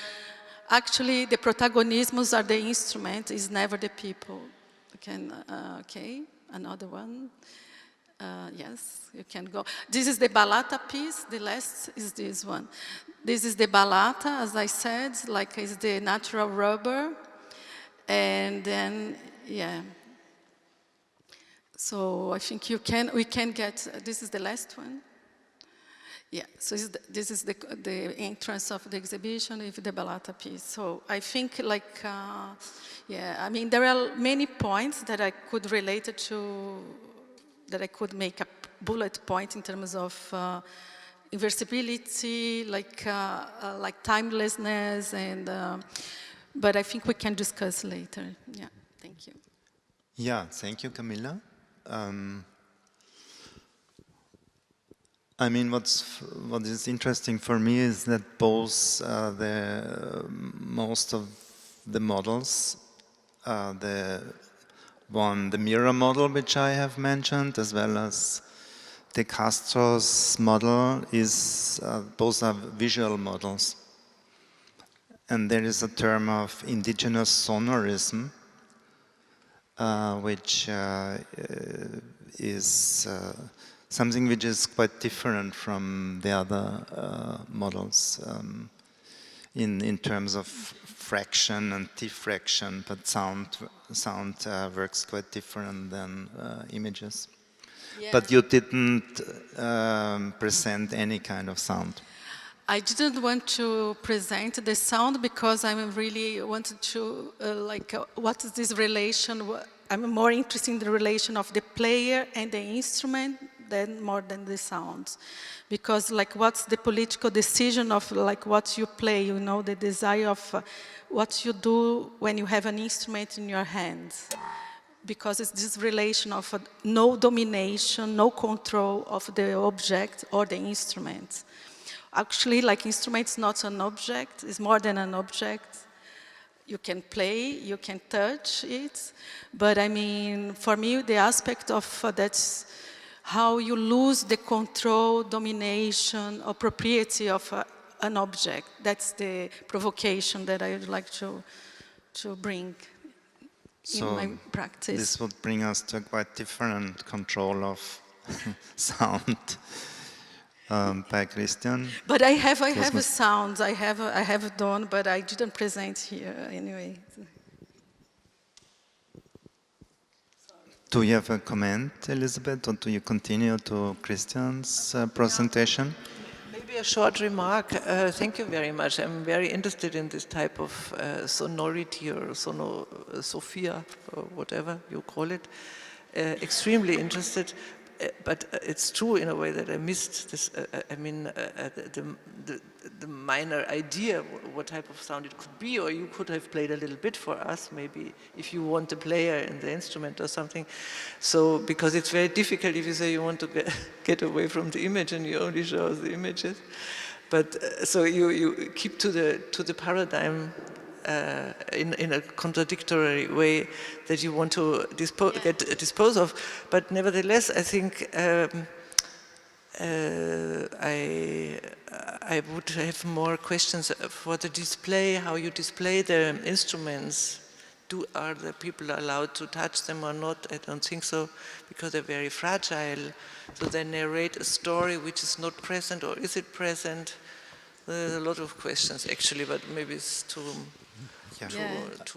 actually, the protagonisms are the instrument, is never the people. Okay, another one. Yes, you can go. This is the balata piece. The last is this one. This is the balata, as I said, like it's the natural rubber. And then, yeah. So I think we can get, this is the last one. Yeah, so this is the entrance of the exhibition with the balata piece. So I think yeah, I mean, there are many points that I could relate it to that I could make a bullet point in terms of inversibility, like timelessness, and but I think we can discuss later. Yeah, thank you. Yeah, thank you, Camilla. I mean, what is interesting for me is that both most of the models, the mirror model which I have mentioned, as well as De Castro's model, is both are visual models, and there is a term of indigenous sonorism, which is something which is quite different from the other models in terms of fraction and diffraction, but sound works quite different than images. Yeah. But you didn't present any kind of sound. I didn't want to present the sound because I really wanted to, what is this relation? I'm more interested in the relation of the player and the instrument more than the sounds. Because what's the political decision of what you play, you know, the desire of what you do when you have an instrument in your hands. Because it's this relation of no domination, no control of the object or the instrument. Actually, instrument's not an object, it's more than an object. You can play, you can touch it, but I mean, for me, the aspect of that's how you lose the control, domination, or propriety of an object. That's the provocation that I would like to bring in my practice. This would bring us to a quite different control of sound. By Christian. But I have a sound. I have done, but I didn't present here anyway. Do you have a comment, Elizabeth, or do you continue to Christian's presentation? Maybe a short remark. Thank you very much. I'm very interested in this type of sonority or sophia or whatever you call it. Extremely interested. But it's true in a way that I missed this, the minor idea what type of sound it could be, or you could have played a little bit for us, maybe, if you want the player and the instrument or something. So, because it's very difficult if you say you want to get away from the image and you only show us the images. But, so you keep to the paradigm in a contradictory way that you want to dispose of. But nevertheless, I think I would have more questions for the display, how you display the instruments. Are the people allowed to touch them or not? I don't think so, because they're very fragile. So they narrate a story which is not present, or is it present? There's a lot of questions, actually, but maybe it's too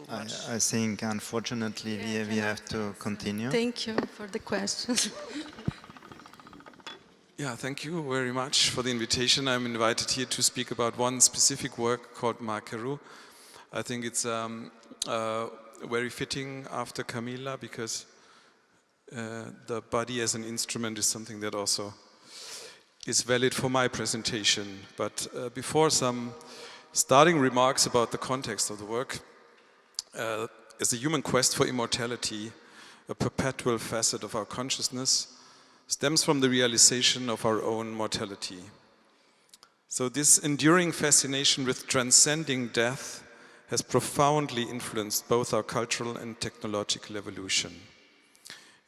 much. I think, unfortunately, we have to continue. Thank you for the questions. Yeah, thank you very much for the invitation. I'm invited here to speak about one specific work called Makeru. I think it's very fitting after Camilla, because the body as an instrument is something that also is valid for my presentation. But before some starting remarks about the context of the work, as the human quest for immortality, a perpetual facet of our consciousness, stems from the realization of our own mortality. So this enduring fascination with transcending death has profoundly influenced both our cultural and technological evolution.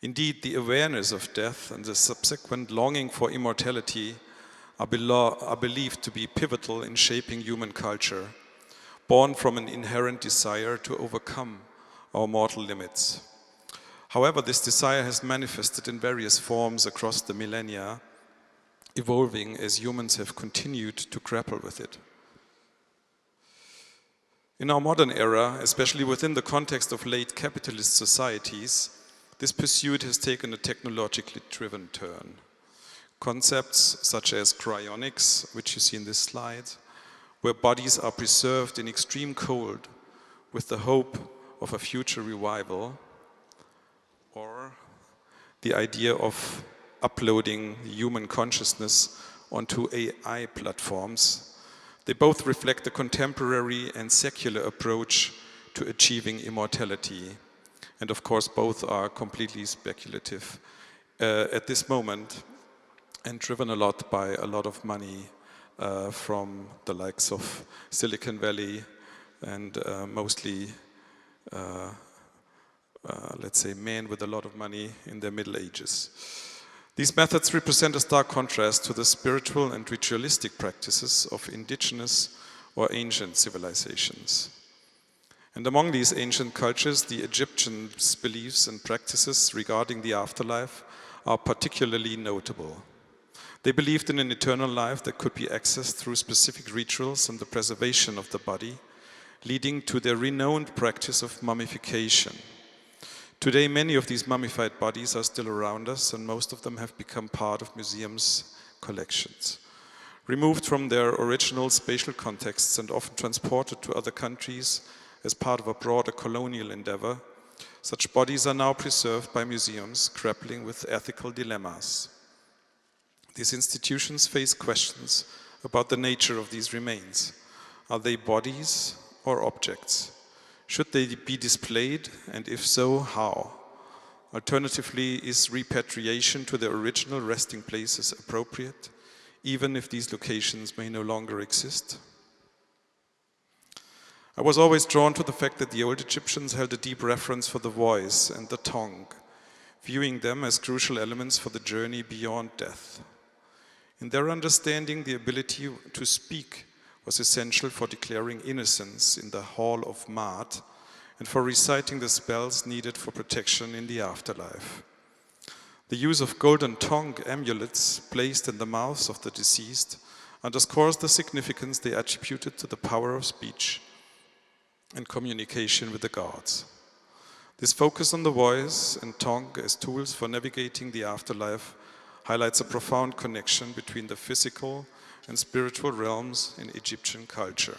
Indeed, the awareness of death and the subsequent longing for immortality are believed to be pivotal in shaping human culture, born from an inherent desire to overcome our mortal limits. However, this desire has manifested in various forms across the millennia, evolving as humans have continued to grapple with it. In our modern era, especially within the context of late capitalist societies, this pursuit has taken a technologically driven turn. Concepts such as cryonics, which you see in this slide, where bodies are preserved in extreme cold with the hope of a future revival, or the idea of uploading human consciousness onto AI platforms. They both reflect a contemporary and secular approach to achieving immortality. And of course, both are completely speculative at this moment and driven a lot by a lot of money from the likes of Silicon Valley and mostly, let's say, men with a lot of money in their Middle Ages. These methods represent a stark contrast to the spiritual and ritualistic practices of indigenous or ancient civilizations. And among these ancient cultures, the Egyptians' beliefs and practices regarding the afterlife are particularly notable. They believed in an eternal life that could be accessed through specific rituals and the preservation of the body, leading to their renowned practice of mummification. Today, many of these mummified bodies are still around us, and most of them have become part of museums' collections. Removed from their original spatial contexts and often transported to other countries as part of a broader colonial endeavor, such bodies are now preserved by museums grappling with ethical dilemmas. These institutions face questions about the nature of these remains. Are they bodies or objects? Should they be displayed, and if so, how? Alternatively, is repatriation to their original resting places appropriate, even if these locations may no longer exist? I was always drawn to the fact that the old Egyptians held a deep reverence for the voice and the tongue, viewing them as crucial elements for the journey beyond death. In their understanding, the ability to speak was essential for declaring innocence in the Hall of Maat and for reciting the spells needed for protection in the afterlife. The use of golden tongue amulets placed in the mouths of the deceased underscores the significance they attributed to the power of speech and communication with the gods. This focus on the voice and tongue as tools for navigating the afterlife highlights a profound connection between the physical and spiritual realms in Egyptian culture.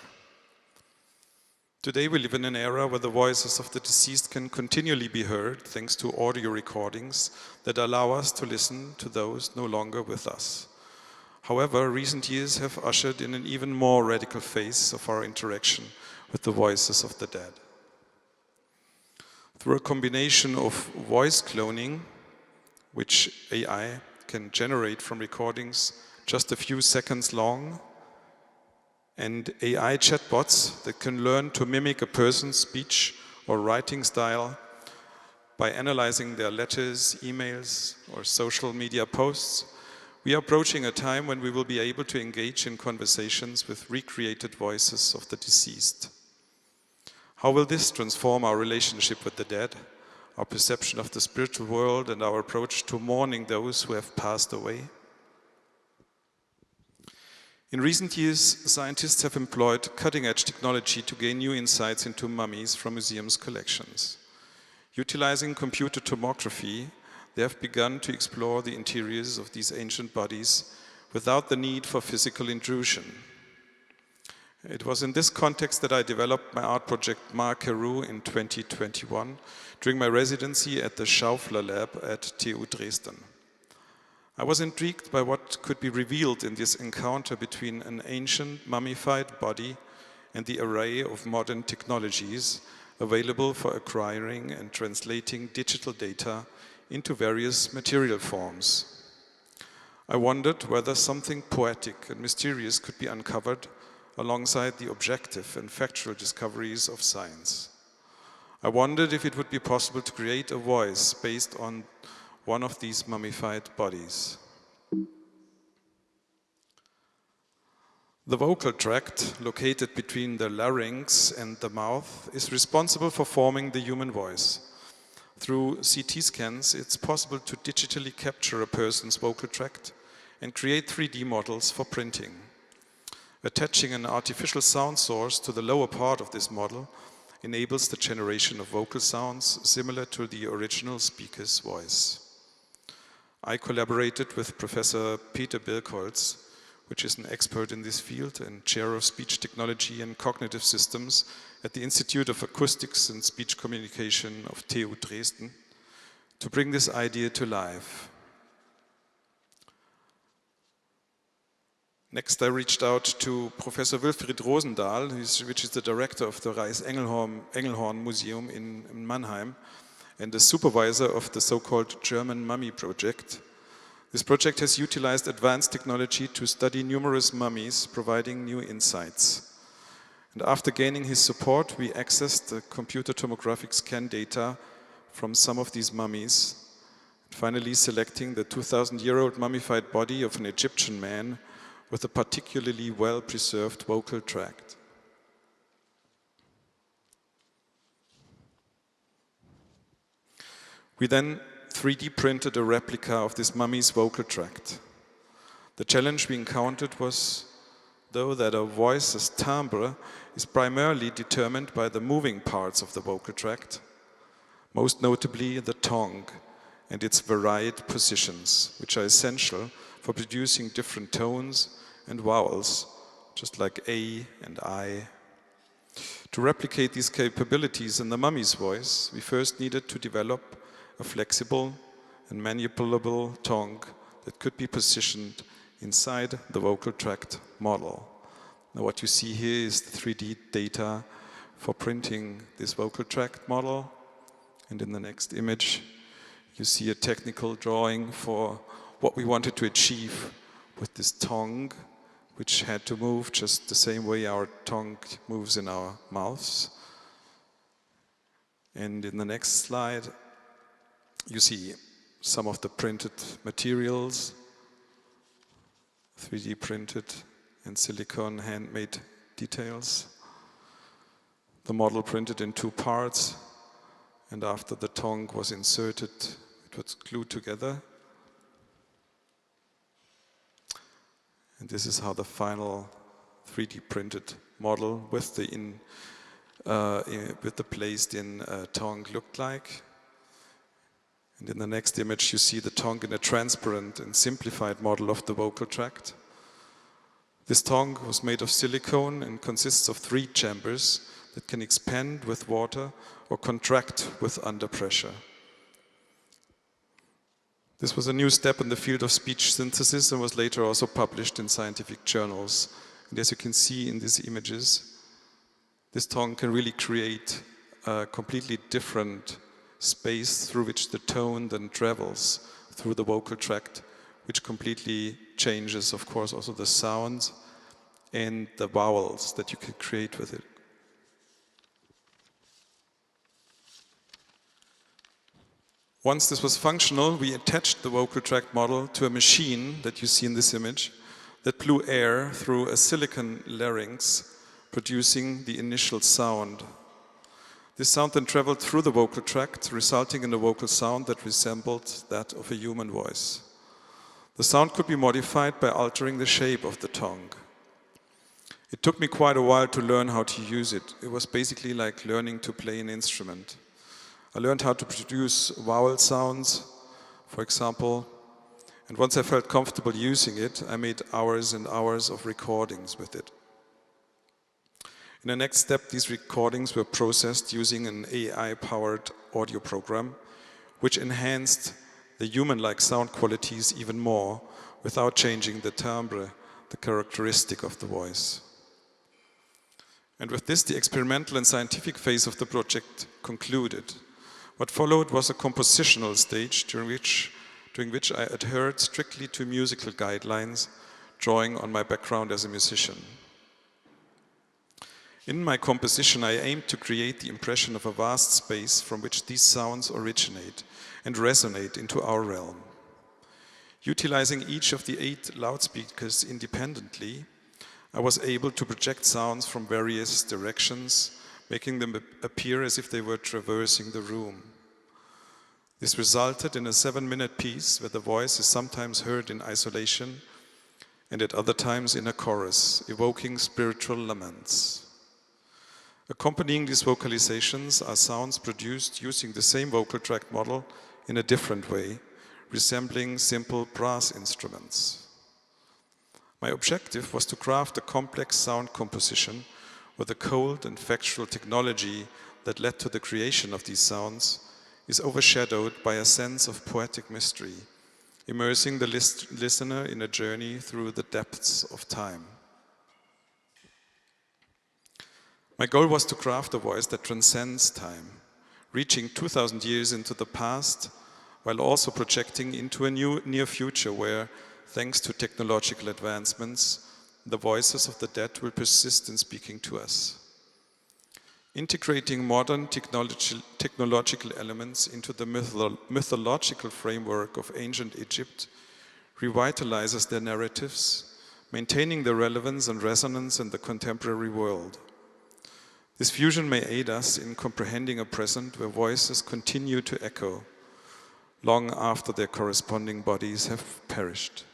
Today we live in an era where the voices of the deceased can continually be heard thanks to audio recordings that allow us to listen to those no longer with us. However, recent years have ushered in an even more radical phase of our interaction with the voices of the dead. Through a combination of voice cloning, which AI can generate from recordings just a few seconds long, and AI chatbots that can learn to mimic a person's speech or writing style by analyzing their letters, emails, or social media posts, we are approaching a time when we will be able to engage in conversations with recreated voices of the deceased. How will this transform our relationship with the dead, our perception of the spiritual world, and our approach to mourning those who have passed away? In recent years, scientists have employed cutting-edge technology to gain new insights into mummies from museums' collections. Utilizing computer tomography, they have begun to explore the interiors of these ancient bodies without the need for physical intrusion. It was in this context that I developed my art project Microbiome in 2021 during my residency at the Schaufler Lab at TU Dresden. I was intrigued by what could be revealed in this encounter between an ancient mummified body and the array of modern technologies available for acquiring and translating digital data into various material forms. I wondered whether something poetic and mysterious could be uncovered alongside the objective and factual discoveries of science. I wondered if it would be possible to create a voice based on one of these mummified bodies. The vocal tract, located between the larynx and the mouth, is responsible for forming the human voice. Through CT scans, it's possible to digitally capture a person's vocal tract and create 3D models for printing. Attaching an artificial sound source to the lower part of this model enables the generation of vocal sounds similar to the original speaker's voice. I collaborated with Professor Peter Birkholz, which is an expert in this field and chair of speech technology and cognitive systems at the Institute of Acoustics and Speech Communication of TU Dresden, to bring this idea to life. Next, I reached out to Professor Wilfried Rosendahl, which is the director of the Reichs-Engelhorn Museum in Mannheim, and the supervisor of the so-called German Mummy Project. This project has utilized advanced technology to study numerous mummies, providing new insights. And after gaining his support, we accessed the computer tomographic scan data from some of these mummies, finally selecting the 2,000-year-old mummified body of an Egyptian man with a particularly well-preserved vocal tract. We then 3D printed a replica of this mummy's vocal tract. The challenge we encountered was, though, that a voice's timbre is primarily determined by the moving parts of the vocal tract, most notably the tongue and its varied positions, which are essential for producing different tones and vowels, just like A and I. To replicate these capabilities in the mummy's voice, we first needed to develop a flexible and manipulable tongue that could be positioned inside the vocal tract model. Now what you see here is the 3D data for printing this vocal tract model. And in the next image, you see a technical drawing for what we wanted to achieve with this tongue, which had to move just the same way our tongue moves in our mouths. And in the next slide, you see some of the printed materials, 3D printed and silicone handmade details. The model printed in 2 parts, and after the tongue was inserted, it was glued together. And this is how the final 3D printed model with the placed-in tongue looked like. And in the next image, you see the tongue in a transparent and simplified model of the vocal tract. This tongue was made of silicone and consists of 3 chambers that can expand with water or contract with under pressure. This was a new step in the field of speech synthesis and was later also published in scientific journals. And as you can see in these images, this tongue can really create a completely different space through which the tone then travels through the vocal tract, which completely changes, of course, also the sounds and the vowels that you can create with it. Once this was functional, we attached the vocal tract model to a machine that you see in this image that blew air through a silicon larynx, producing the initial sound. This sound then traveled through the vocal tract, resulting in a vocal sound that resembled that of a human voice. The sound could be modified by altering the shape of the tongue. It took me quite a while to learn how to use it. It was basically like learning to play an instrument. I learned how to produce vowel sounds, for example, and once I felt comfortable using it, I made hours and hours of recordings with it. In the next step, these recordings were processed using an AI-powered audio program, which enhanced the human-like sound qualities even more without changing the timbre, the characteristic of the voice. And with this, the experimental and scientific phase of the project concluded. What followed was a compositional stage during which I adhered strictly to musical guidelines, drawing on my background as a musician. In my composition, I aimed to create the impression of a vast space from which these sounds originate and resonate into our realm. Utilizing each of the 8 loudspeakers independently, I was able to project sounds from various directions, making them appear as if they were traversing the room. This resulted in a 7-minute piece where the voice is sometimes heard in isolation and at other times in a chorus, evoking spiritual laments. Accompanying these vocalizations are sounds produced using the same vocal tract model in a different way, resembling simple brass instruments. My objective was to craft a complex sound composition with a cold and factual technology that led to the creation of these sounds is overshadowed by a sense of poetic mystery, immersing the listener in a journey through the depths of time. My goal was to craft a voice that transcends time, reaching 2,000 years into the past, while also projecting into a new near future where, thanks to technological advancements, the voices of the dead will persist in speaking to us. Integrating modern technological elements into the mythological framework of ancient Egypt revitalizes their narratives, maintaining their relevance and resonance in the contemporary world. This fusion may aid us in comprehending a present where voices continue to echo long after their corresponding bodies have perished.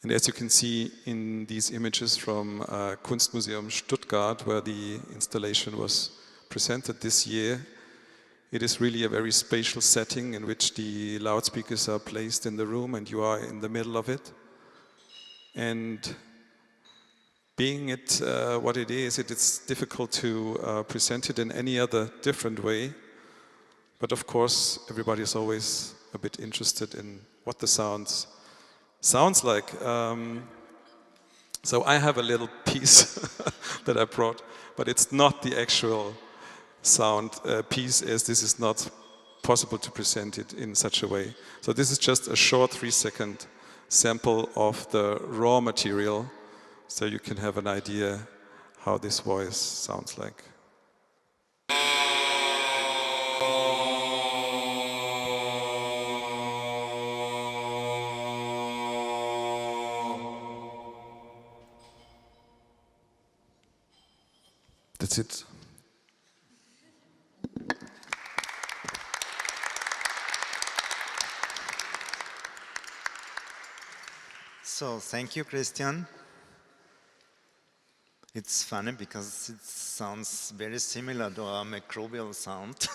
And as you can see in these images from Kunstmuseum Stuttgart, where the installation was presented this year, it is really a very spatial setting in which the loudspeakers are placed in the room and you are in the middle of it. And being it what it is difficult to present it in any other different way. But of course, everybody is always a bit interested in what the sounds like. So I have a little piece that I brought, but it's not the actual sound piece, as this is not possible to present it in such a way. So this is just a short 3-second sample of the raw material, so you can have an idea how this voice sounds like. That's it. So, thank you, Christian. It's funny because it sounds very similar to our microbial sound,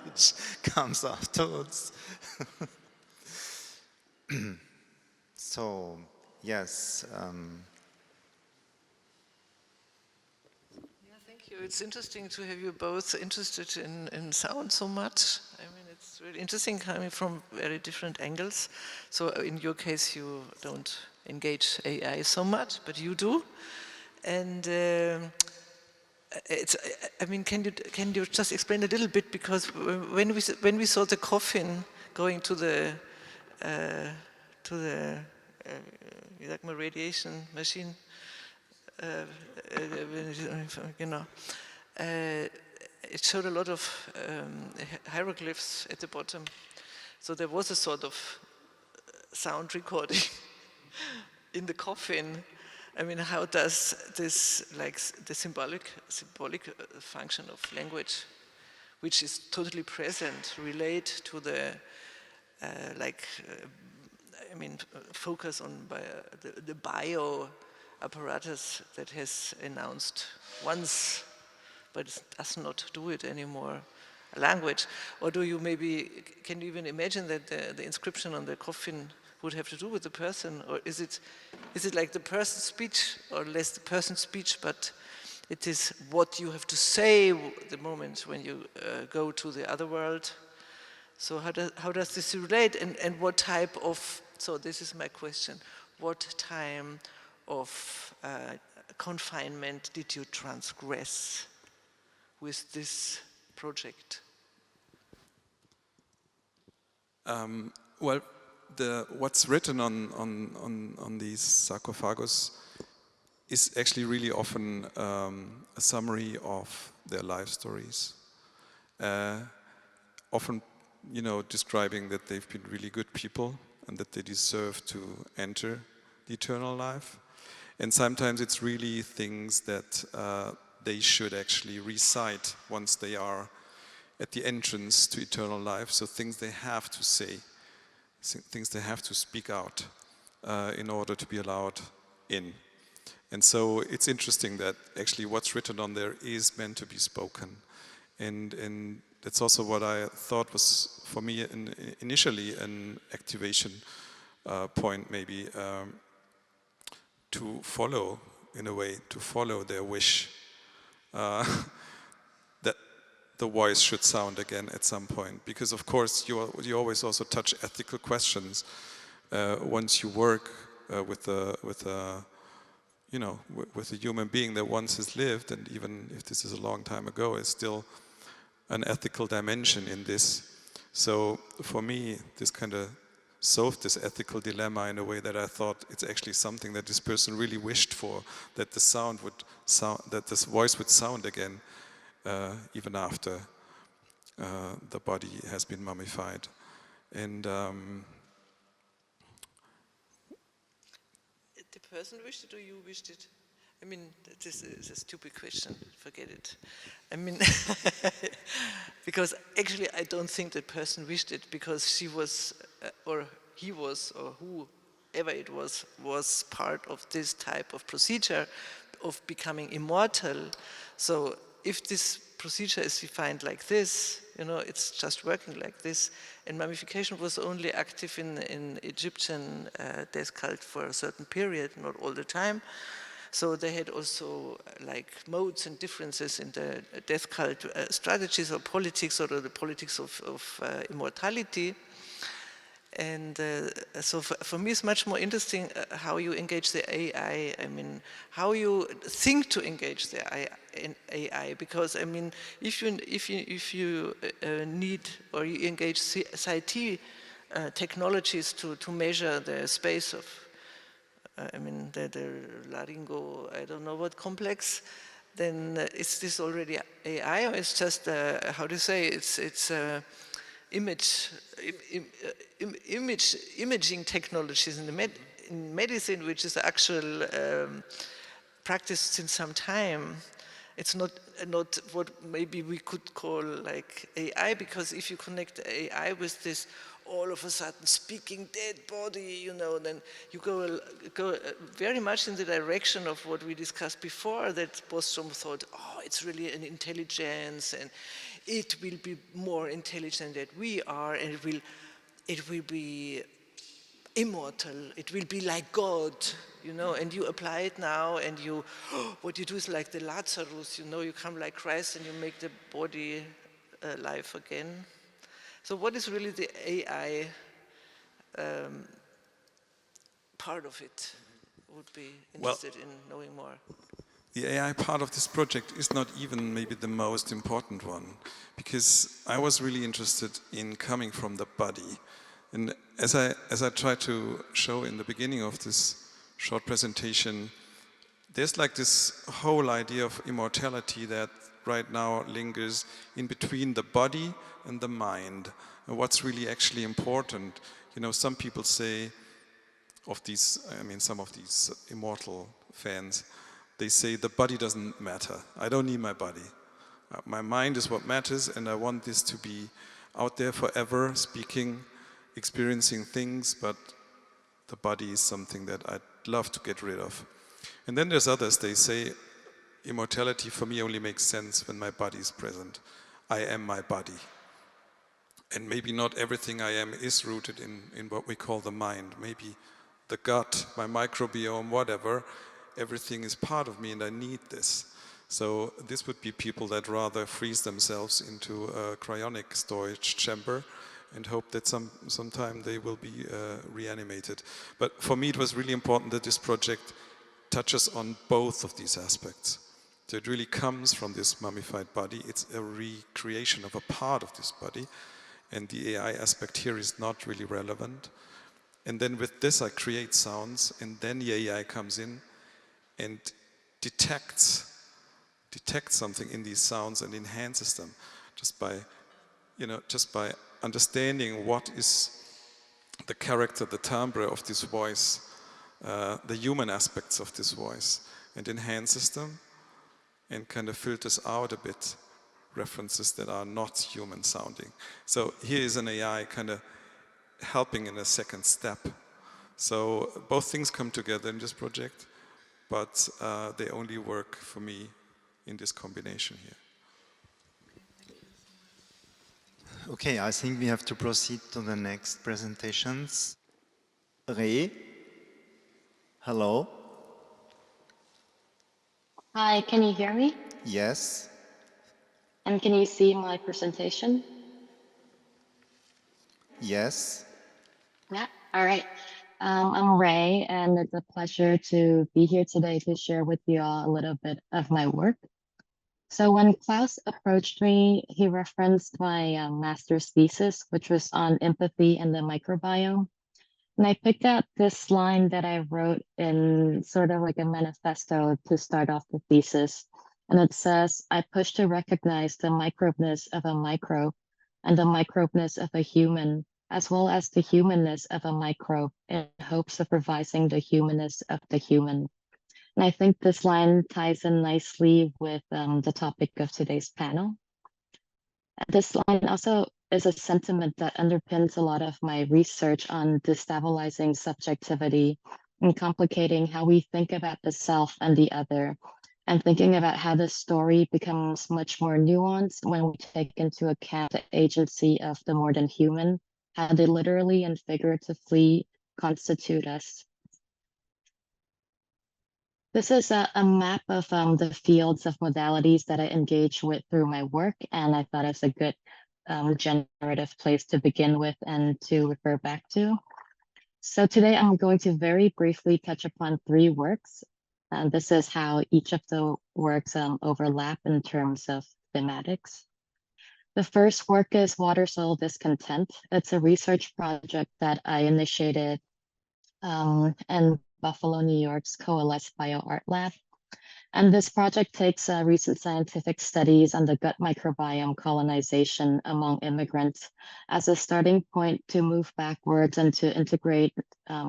which comes afterwards. So, yes. Thank you. It's interesting to have you both interested in sound so much. I mean, it's really interesting coming from very different angles. So in your case, you don't engage AI so much, but you do. And I mean, can you just explain a little bit, because when we saw the coffin going to the radiation machine, you know, it showed a lot of hieroglyphs at the bottom. So there was a sort of sound recording in the coffin. I mean, how does this, like the symbolic function of language, which is totally present, relate to the focus on the bio apparatus that has announced once, but does not do it anymore, a language? Or do you can you even imagine that the inscription on the coffin would have to do with the person? Or is it like the person's speech, or less the person's speech, but it is what you have to say the moment when you go to the other world? So how does this relate, and what type of, so this is my question, what time of confinement did you transgress with this project? Well, what's written on these sarcophagus is actually really often a summary of their life stories. Often, you know, describing that they've been really good people and that they deserve to enter the eternal life. And sometimes it's really things that they should actually recite once they are at the entrance to eternal life. So things they have to say, things they have to speak out in order to be allowed in. And so it's interesting that actually what's written on there is meant to be spoken. And that's also what I thought was, for me, initially an activation point, maybe, to follow, in a way, to follow their wish. That the voice should sound again at some point, because of course you always also touch ethical questions once you work with a human being that once has lived, and even if this is a long time ago, is still an ethical dimension in this. So for me, this kind of solved this ethical dilemma in a way that I thought it's actually something that this person really wished for, that the sound would sound, that this voice would sound again, even after the body has been mummified. And the person wished it or you wished it? I mean, this is a stupid question, forget it. I mean, because actually I don't think the person wished it, because she was, or he was, or whoever it was part of this type of procedure of becoming immortal. So if this procedure is defined like this, it's just working like this, and mummification was only active in Egyptian death cult for a certain period, not all the time. So they had also like modes and differences in the death cult strategies or politics, or the politics of immortality. And so for me it's much more interesting how you engage the AI, I mean, how you think to engage the AI, because I mean, if you need, or you engage CIT technologies to measure the space of, I mean, the laryngo, I don't know what complex, then is this already AI, or it's just, how do you say, it's imaging technologies in medicine, which is actual practiced since some time. It's not what maybe we could call like AI, because if you connect AI with this all of a sudden speaking dead body, then you go very much in the direction of what we discussed before, that Bostrom thought, oh, it's really an intelligence, and it will be more intelligent than we are, and it will be immortal, it will be like God, and you apply it now, and what you do is like the Lazarus, you come like Christ and you make the body alive again. So what is really the AI part of it? Would be interested in knowing more. The AI part of this project is not even maybe the most important one, because I was really interested in coming from the body. And as I tried to show in the beginning of this short presentation, there's like this whole idea of immortality that right now lingers in between the body and the mind. And what's really actually important, some people say of these, I mean, some of these immortal fans, they say the body doesn't matter. I don't need my body. My mind is what matters, and I want this to be out there forever, speaking, experiencing things, but the body is something that I'd love to get rid of. And then there's others, they say, immortality for me only makes sense when my body is present. I am my body. And maybe not everything I am is rooted in what we call the mind. Maybe the gut, my microbiome, whatever, everything is part of me and I need this. So this would be people that rather freeze themselves into a cryonic storage chamber and hope that sometime they will be reanimated. But for me it was really important that this project touches on both of these aspects. So it really comes from this mummified body. It's a recreation of a part of this body, and the AI aspect here is not really relevant. And then with this I create sounds, and then the AI comes in and detects something in these sounds and enhances them just by understanding what is the character, the timbre of this voice, the human aspects of this voice, and enhances them and kind of filters out a bit references that are not human sounding. So here is an AI kind of helping in a second step. So both things come together in this project, but they only work for me in this combination here. Okay, I think we have to proceed to the next presentations. Ray, hello. Hi, can you hear me? Yes. And can you see my presentation? Yes. Yeah, all right. I'm Ray, and it's a pleasure to be here today to share with you all a little bit of my work. So when Klaus approached me, he referenced my master's thesis, which was on empathy and the microbiome. And I picked out this line that I wrote in sort of like a manifesto to start off the thesis. And it says, I push to recognize the microbeness of a microbe and the microbeness of a human, as well as the humanness of a microbe in hopes of revising the humanness of the human. And I think this line ties in nicely with the topic of today's panel. This line also is a sentiment that underpins a lot of my research on destabilising subjectivity and complicating how we think about the self and the other, and thinking about how the story becomes much more nuanced when we take into account the agency of the more than human, how they literally and figuratively constitute us. This is a map of the fields of modalities that I engage with through my work, and I thought it's a good generative place to begin with and to refer back to. So today I'm going to very briefly touch upon 3 works, and this is how each of the works overlap in terms of thematics. The first work is Water Soil Discontent. It's a research project that I initiated in Buffalo, New York's Coalesce BioArt Lab. And this project takes recent scientific studies on the gut microbiome colonization among immigrants as a starting point to move backwards and to integrate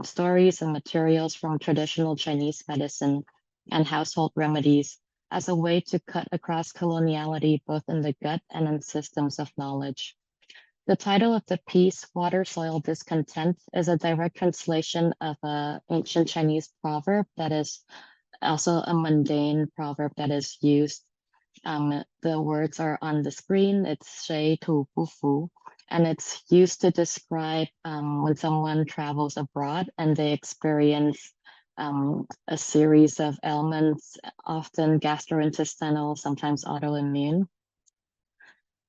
stories and materials from traditional Chinese medicine and household remedies as a way to cut across coloniality, both in the gut and in systems of knowledge. The title of the piece, Water Soil Discontent, is a direct translation of an ancient Chinese proverb that is also a mundane proverb that is used. The words are on the screen. It's Shui Tu Bu Fu, and it's used to describe when someone travels abroad and they experience a series of ailments, often gastrointestinal, sometimes autoimmune.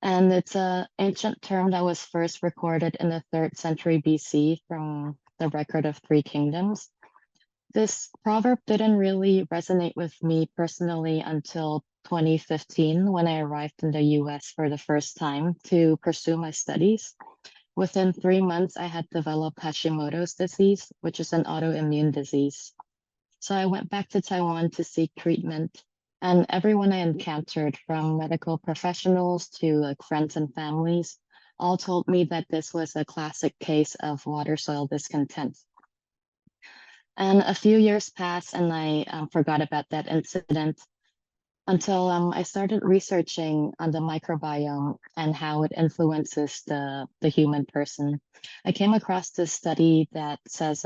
And it's an ancient term that was first recorded in the 3rd century BC from the record of 3 kingdoms. This proverb didn't really resonate with me personally until 2015 when I arrived in the US for the first time to pursue my studies. Within 3 months, I had developed Hashimoto's disease, which is an autoimmune disease. So I went back to Taiwan to seek treatment. And everyone I encountered, from medical professionals to like friends and families, all told me that this was a classic case of water soil discontent. And a few years passed and I forgot about that incident until I started researching on the microbiome and how it influences the human person. I came across this study that says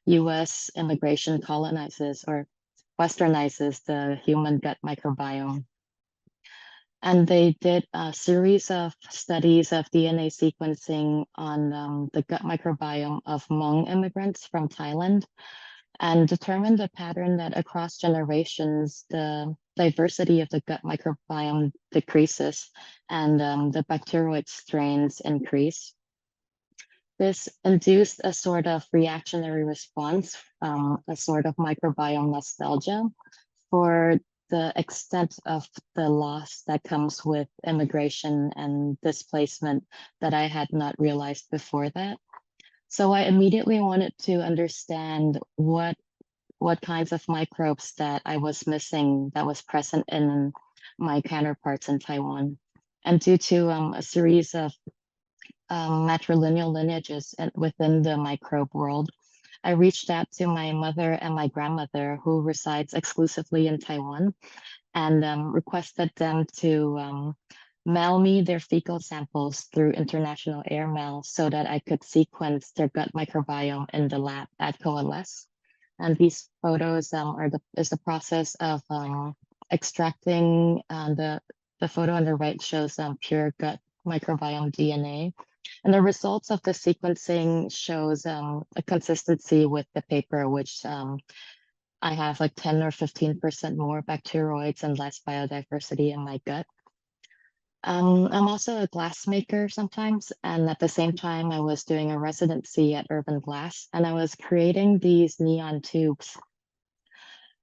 US immigration colonizes or westernizes the human gut microbiome. And they did a series of studies of DNA sequencing on the gut microbiome of Hmong immigrants from Thailand and determined a pattern that across generations, the diversity of the gut microbiome decreases and the bacteroid strains increase. This induced a sort of reactionary response, a sort of microbiome nostalgia for the extent of the loss that comes with immigration and displacement that I had not realized before that. So I immediately wanted to understand what kinds of microbes that I was missing that was present in my counterparts in Taiwan. And due to a series of matrilineal lineages within the microbe world, I reached out to my mother and my grandmother, who resides exclusively in Taiwan, and requested them to mail me their fecal samples through international airmail so that I could sequence their gut microbiome in the lab at Coalesce. And these photos is the process of extracting the photo on the right shows pure gut microbiome DNA. And the results of the sequencing shows a consistency with the paper, which I have like 10 or 15% more bacteroids and less biodiversity in my gut. I'm also a glassmaker sometimes, and at the same time, I was doing a residency at Urban Glass, and I was creating these neon tubes.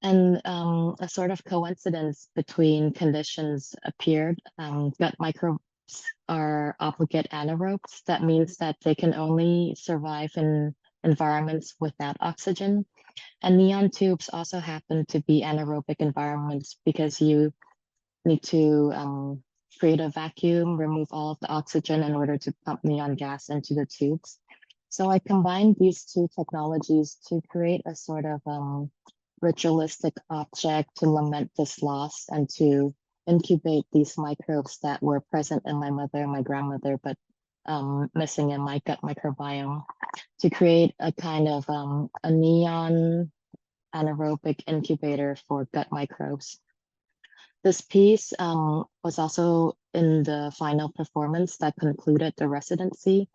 And a sort of coincidence between conditions appeared. Gut microbes are obligate anaerobes. That means that they can only survive in environments without oxygen. And neon tubes also happen to be anaerobic environments because you need to create a vacuum, remove all of the oxygen in order to pump neon gas into the tubes. So I combined these two technologies to create a sort of ritualistic object to lament this loss and to incubate these microbes that were present in my mother and my grandmother, but missing in my gut microbiome, to create a kind of a neon anaerobic incubator for gut microbes. This piece was also in the final performance that concluded the residency.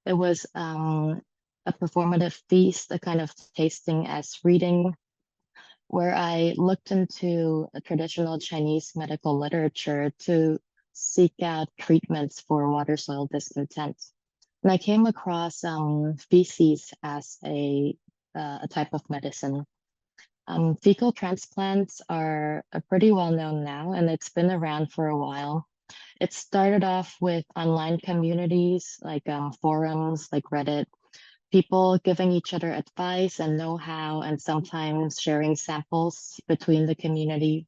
It was a performative feast, a kind of tasting as reading, where I looked into a traditional Chinese medical literature to seek out treatments for water soil discontent. And I came across feces as a type of medicine. Fecal transplants are pretty well known now, and it's been around for a while. It started off with online communities like forums like Reddit, people giving each other advice and know-how, and sometimes sharing samples between the community.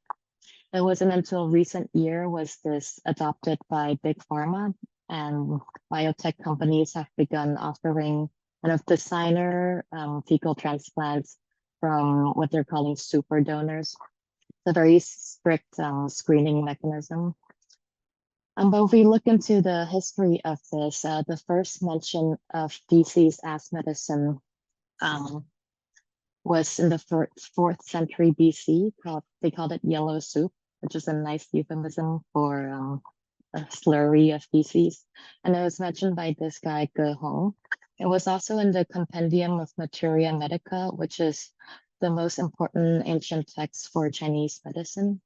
It wasn't until recent year was this adopted by big pharma, and biotech companies have begun offering kind of designer fecal transplants from what they're calling super donors. It's a very strict screening mechanism. But if we look into the history of this, the first mention of feces as medicine was in the 4th century BC. They called it yellow soup, which is a nice euphemism for a slurry of feces. And it was mentioned by this guy, Ge Hong. It was also in the Compendium of Materia Medica, which is the most important ancient text for Chinese medicine.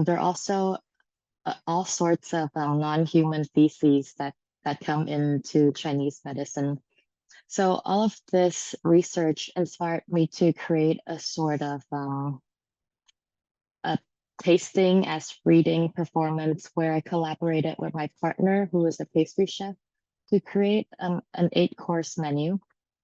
There are also all sorts of non-human feces that come into Chinese medicine. So all of this research inspired me to create a sort of a tasting as reading performance where I collaborated with my partner, who is a pastry chef, to create an 8-course menu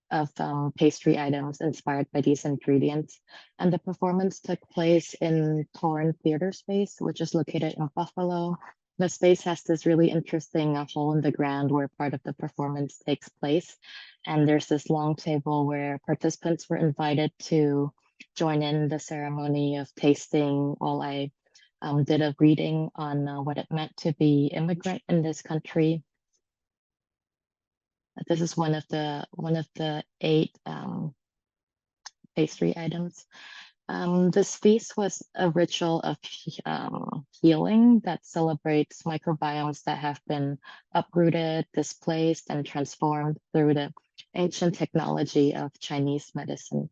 of pastry items inspired by these ingredients. And the performance took place in Torn Theater Space, which is located in Buffalo. The space has this really interesting hole in the ground where part of the performance takes place. And there's this long table where participants were invited to join in the ceremony of tasting while I did a reading on what it meant to be immigrant in this country. This is one of the 8 pastry items. This feast was a ritual of healing that celebrates microbiomes that have been uprooted, displaced, and transformed through the ancient technology of Chinese medicine.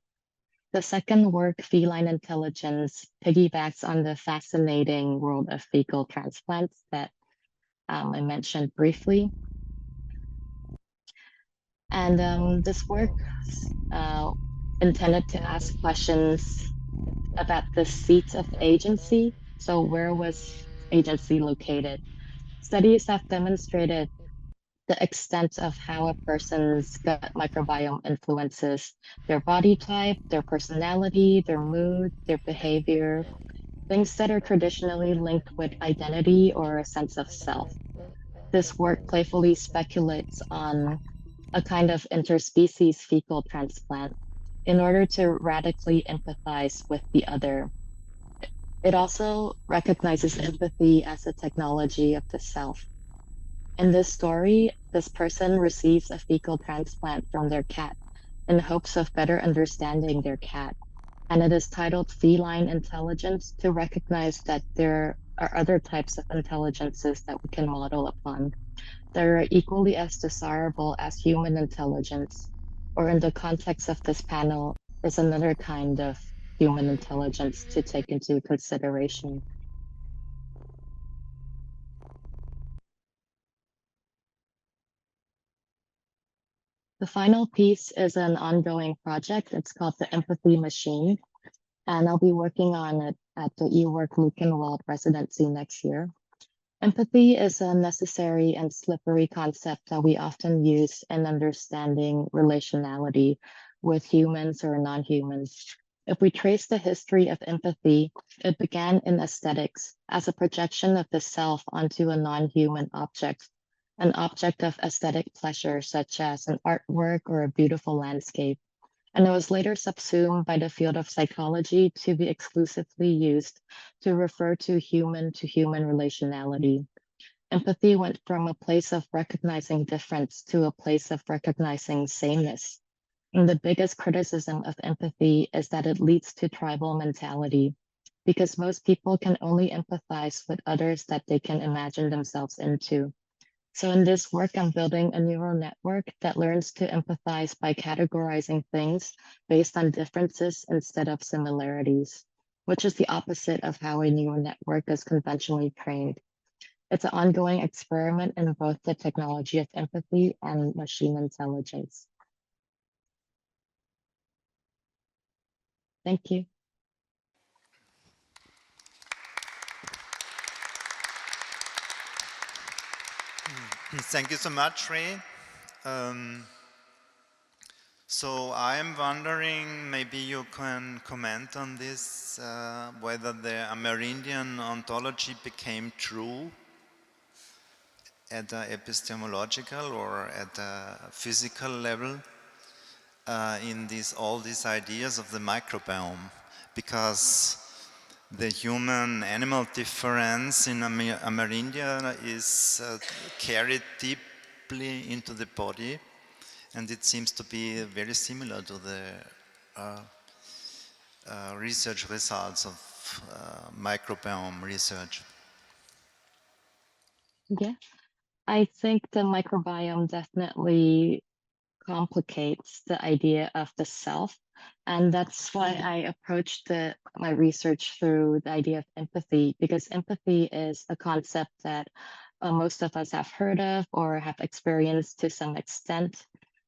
The second work, Feline Intelligence, piggybacks on the fascinating world of fecal transplants that I mentioned briefly. And this work intended to ask questions about the seat of agency. So where was agency located? Studies have demonstrated the extent of how a person's gut microbiome influences their body type, their personality, their mood, their behavior, things that are traditionally linked with identity or a sense of self. This work playfully speculates on a kind of interspecies fecal transplant in order to radically empathize with the other. It also recognizes empathy as a technology of the self. In this story, this person receives a fecal transplant from their cat in hopes of better understanding their cat. And it is titled Feline Intelligence to recognize that there are other types of intelligences that we can model upon. They're equally as desirable as human intelligence, or in the context of this panel, is another kind of human intelligence to take into consideration. The final piece is an ongoing project. It's called the Empathy Machine, and I'll be working on it at the eWork Luckenwald residency next year. Empathy is a necessary and slippery concept that we often use in understanding relationality with humans or non-humans. If we trace the history of empathy, it began in aesthetics as a projection of the self onto a non-human object, an object of aesthetic pleasure, such as an artwork or a beautiful landscape. And it was later subsumed by the field of psychology to be exclusively used to refer to human relationality. Empathy went from a place of recognizing difference to a place of recognizing sameness. And the biggest criticism of empathy is that it leads to tribal mentality, because most people can only empathize with others that they can imagine themselves into. So in this work, I'm building a neural network that learns to empathize by categorizing things based on differences instead of similarities, which is the opposite of how a neural network is conventionally trained. It's an ongoing experiment in both the technology of empathy and machine intelligence. Thank you. Thank you so much, Ray. So I'm wondering, maybe you can comment on this, whether the Amerindian ontology became true at an epistemological or at a physical level in all these ideas of the microbiome, because the human-animal difference in Amerindia is carried deeply into the body, and it seems to be very similar to the research results of microbiome research. Yeah, I think the microbiome definitely complicates the idea of the self. And that's why I approached my research through the idea of empathy, because empathy is a concept that most of us have heard of or have experienced to some extent.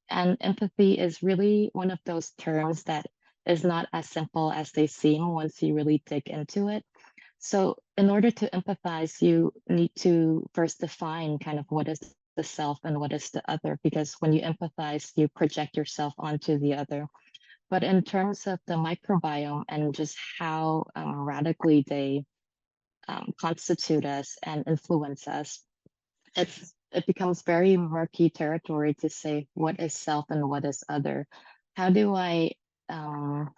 And empathy is really one of those terms that is not as simple as they seem once you really dig into it. So in order to empathize, you need to first define kind of what is the self and what is the other, because when you empathize, you project yourself onto the other. But in terms of the microbiome and just how radically they constitute us and influence us, it becomes very murky territory to say what is self and what is other. How do I empathize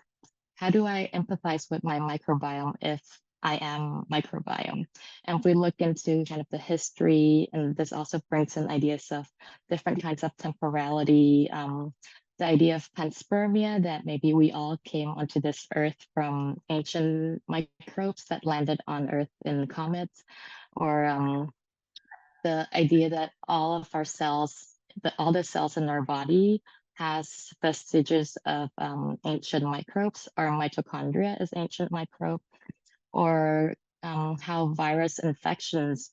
with my microbiome if I am microbiome? And if we look into kind of the history, and this also brings in ideas of different kinds of temporality, the idea of panspermia, that maybe we all came onto this earth from ancient microbes that landed on earth in comets, or the idea that all of our cells, all the cells in our body has vestiges of ancient microbes. Our mitochondria is ancient microbe, or how virus infections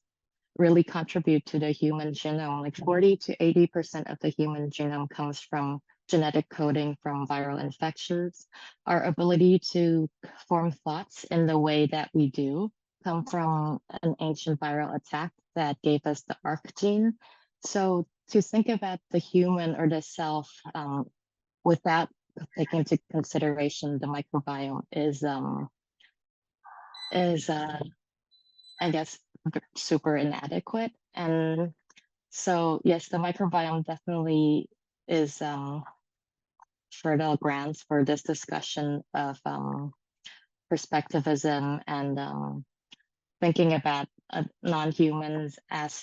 really contribute to the human genome. Like 40 to 80% of the human genome comes from genetic coding from viral infections. Our ability to form thoughts in the way that we do come from an ancient viral attack that gave us the ARC gene. So to think about the human or the self without taking into consideration the microbiome is I guess super inadequate. And so yes, the microbiome definitely is fertile grounds for this discussion of perspectivism and thinking about non-humans as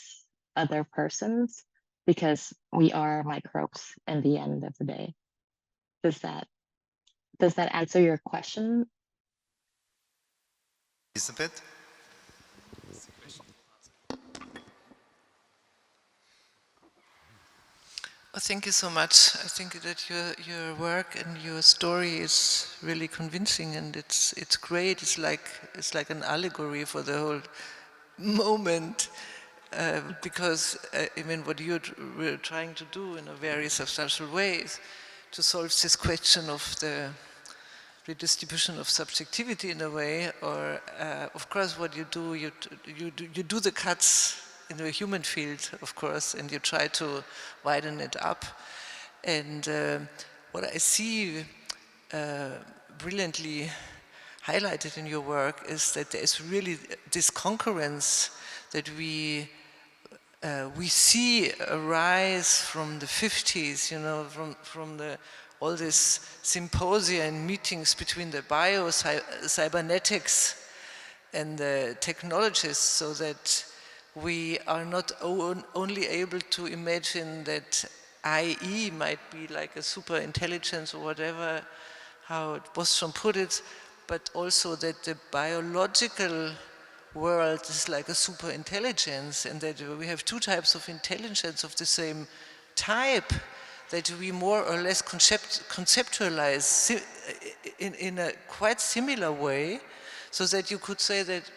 other persons, because we are microbes in the end of the day. Does that answer your question? Elizabeth? Thank you so much. I think that your work and your story is really convincing, and it's great. It's like an allegory for the whole moment. because I mean, what we're trying to do in a very substantial ways to solve this question of the redistribution of subjectivity in a way, or of course what you do, you do the cuts in the human field, of course, and you try to widen it up. And what I see brilliantly highlighted in your work is that there is really this concurrence that we see arise from the 50s, you know, from all this symposia and meetings between the cybernetics and the technologists, so that we are not only able to imagine that IE might be like a super intelligence or whatever, how Bostrom put it, but also that the biological world is like a super intelligence, and that we have two types of intelligence of the same type that we more or less conceptualize in a quite similar way, so that you could say that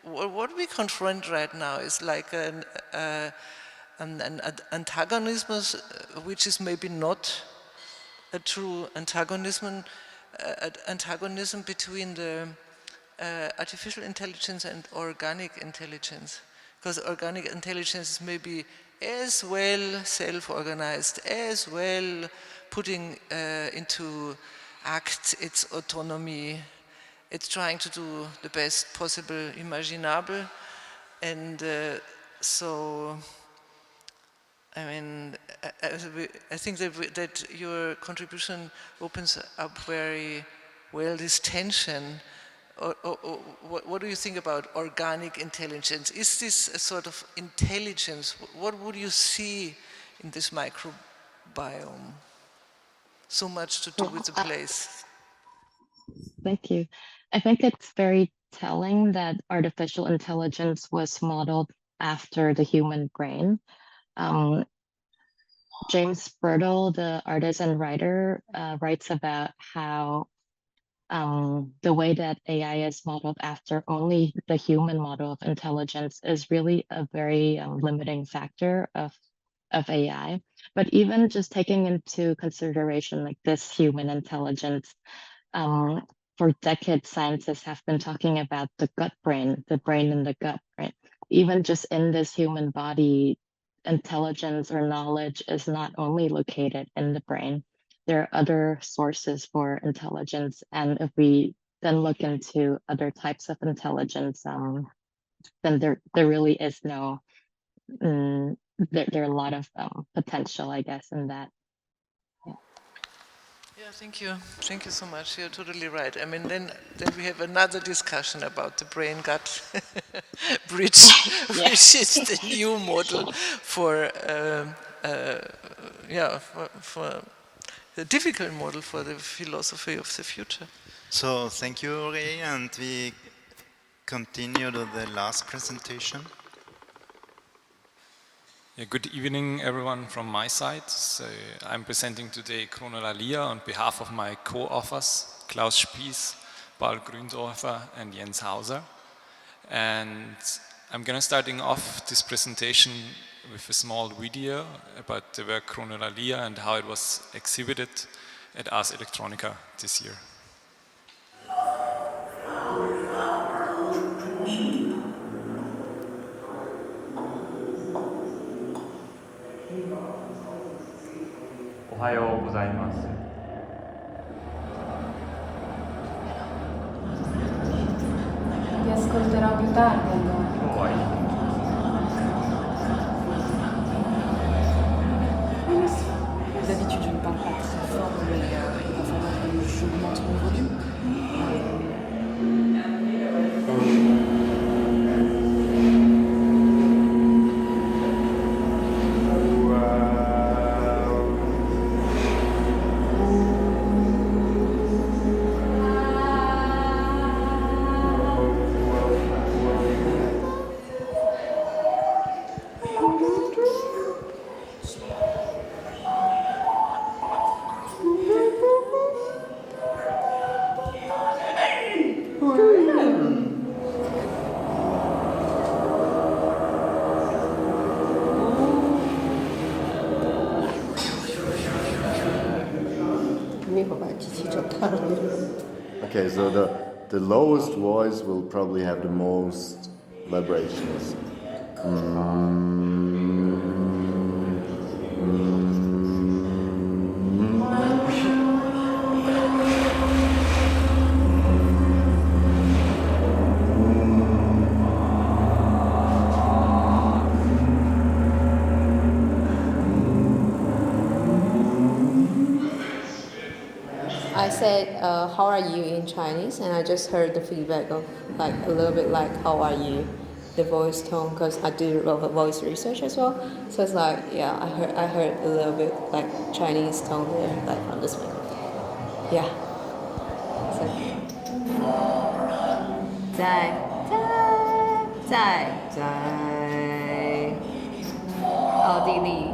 what we confront right now is like an antagonism, which is maybe not a true antagonism between the artificial intelligence and organic intelligence, because organic intelligence is maybe as well self-organized, as well putting into act its autonomy. It's trying to do the best possible imaginable, and so I mean, I think that your contribution opens up very well this tension. Or what do you think about organic intelligence? Is this a sort of intelligence? What would you see in this microbiome? So much to do with the place. Thank you. I think it's very telling that artificial intelligence was modeled after the human brain. James Birtle, the artist and writer, writes about how the way that AI is modeled after only the human model of intelligence is really a very limiting factor of AI. But even just taking into consideration like this human intelligence, for decades, scientists have been talking about the gut brain, the brain in the gut, right? Even just in this human body, intelligence or knowledge is not only located in the brain. There are other sources for intelligence, and if we then look into other types of intelligence, then there really is no. There are a lot of potential, I guess, in that. Yeah, thank you so much. You're totally right. I mean, then we have another discussion about the brain-gut bridge, which is the new model for the difficult model for the philosophy of the future. So thank you, Ray, and we continue to the last presentation. Yeah, good evening, everyone, from my side. So I'm presenting today Chronolalia on behalf of my co-authors, Klaus Spieß, Paul Gründorfer, and Jens Hauser. And I'm going to starting off this presentation with a small video about the work Chronolalia and how it was exhibited at Ars Electronica this year. Ohayou gozaimasu. Ti ascolterò più tardi allora. D'habitude, je ne parle pas très fort, mais il va falloir que j'augmente mon volume. Okay, so the lowest voice will probably have the most vibrations. I said, how are you in Chinese? And I just heard the feedback of like a little bit like, how are you? The voice tone, because I do a lot of voice research as well. So it's like, yeah, I heard a little bit like Chinese tone there, like from this one. Yeah. So, 在奥地利。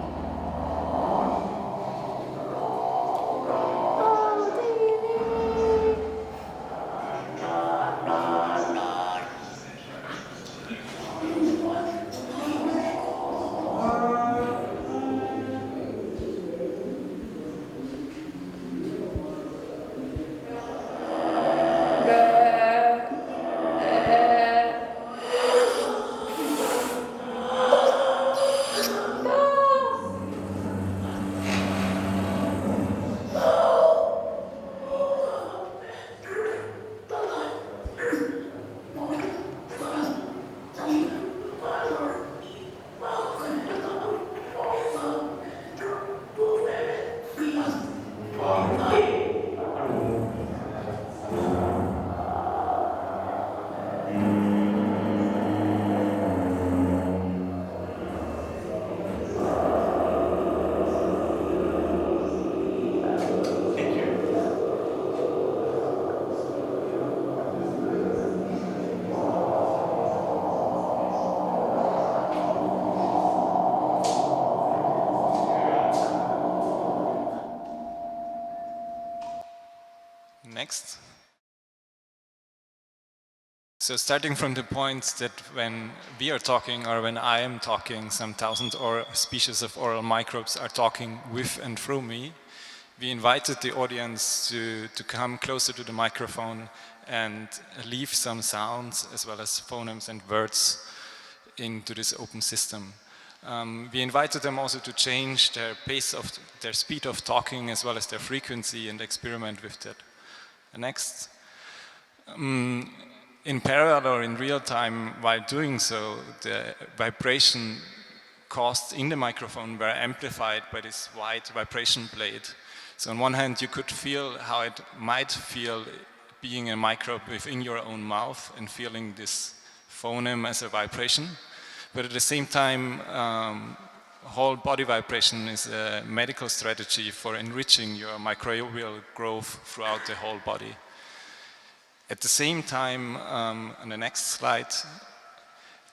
Next. So starting from the point that when we are talking or when I am talking, some thousand or species of oral microbes are talking with and through me, we invited the audience to come closer to the microphone and leave some sounds as well as phonemes and words into this open system. We invited them also to change their pace of their speed of talking as well as their frequency and experiment with that. Next. In parallel or in real time, while doing so, the vibration caused in the microphone were amplified by this white vibration plate. So on one hand, you could feel how it might feel being a microbe within your own mouth and feeling this phoneme as a vibration. But at the same time, whole body vibration is a medical strategy for enriching your microbial growth throughout the whole body. At the same time, on the next slide,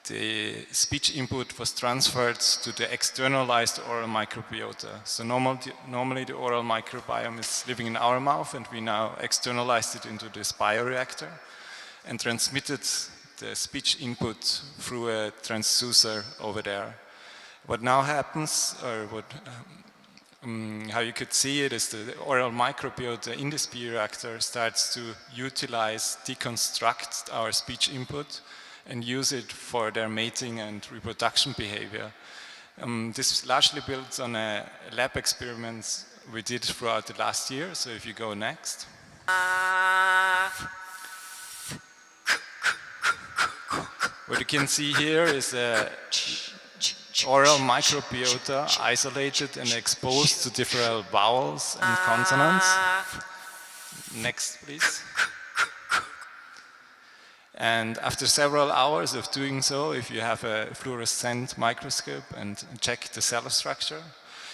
the speech input was transferred to the externalized oral microbiota. So normally the oral microbiome is living in our mouth, and we now externalized it into this bioreactor and transmitted the speech input through a transducer over there. What now happens, or what, how you could see it, is the oral microbiota in this bioreactor starts to utilize, deconstruct our speech input and use it for their mating and reproduction behavior. This largely builds on a lab experiments we did throughout the last year. So if you go next. What you can see here is a oral microbiota isolated and exposed to different vowels and consonants. Next, please. And after several hours of doing so, if you have a fluorescent microscope and check the cell structure,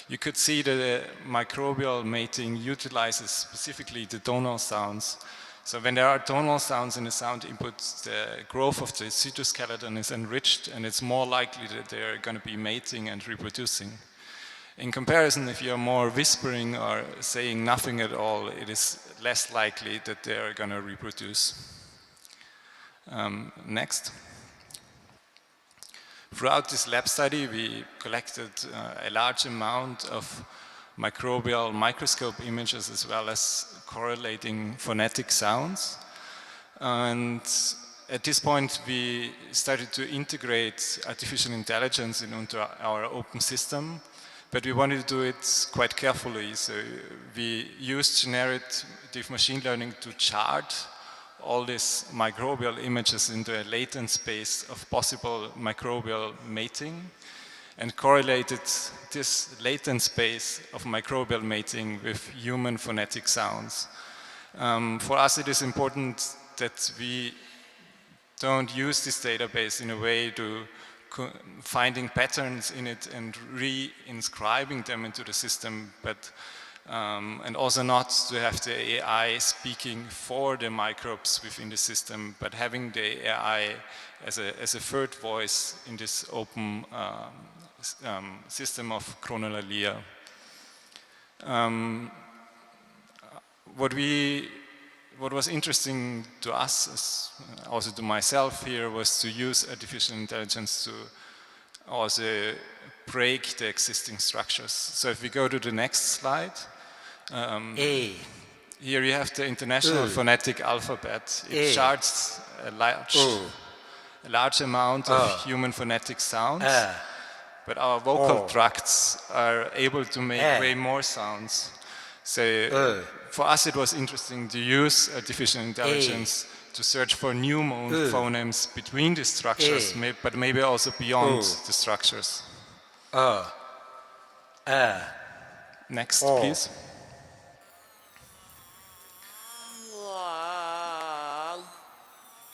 you could see that the microbial mating utilizes specifically the tonal sounds. So when there are tonal sounds in the sound input, the growth of the cytoskeleton is enriched, and it's more likely that they're going to be mating and reproducing. In comparison, if you're more whispering or saying nothing at all, it is less likely that they're going to reproduce. Next. Throughout this lab study, we collected a large amount of microbial microscope images as well as correlating phonetic sounds. And at this point, we started to integrate artificial intelligence into our open system, but we wanted to do it quite carefully. So we used generative machine learning to chart all these microbial images into a latent space of possible microbial mating and correlated this latent space of microbial mating with human phonetic sounds. For us, it is important that we don't use this database in a way to finding patterns in it and re-inscribing them into the system, but and also not to have the AI speaking for the microbes within the system, but having the AI as a third voice in this open system of chronolalia. What was interesting to us, also to myself here, was to use artificial intelligence to also break the existing structures. So if we go to the next slide, here you have the International Phonetic Alphabet. It charts a large amount of human phonetic sounds, but our vocal tracts are able to make way more sounds. So for us it was interesting to use artificial intelligence to search for new phonemes between the structures, but maybe also beyond the structures. Next, please.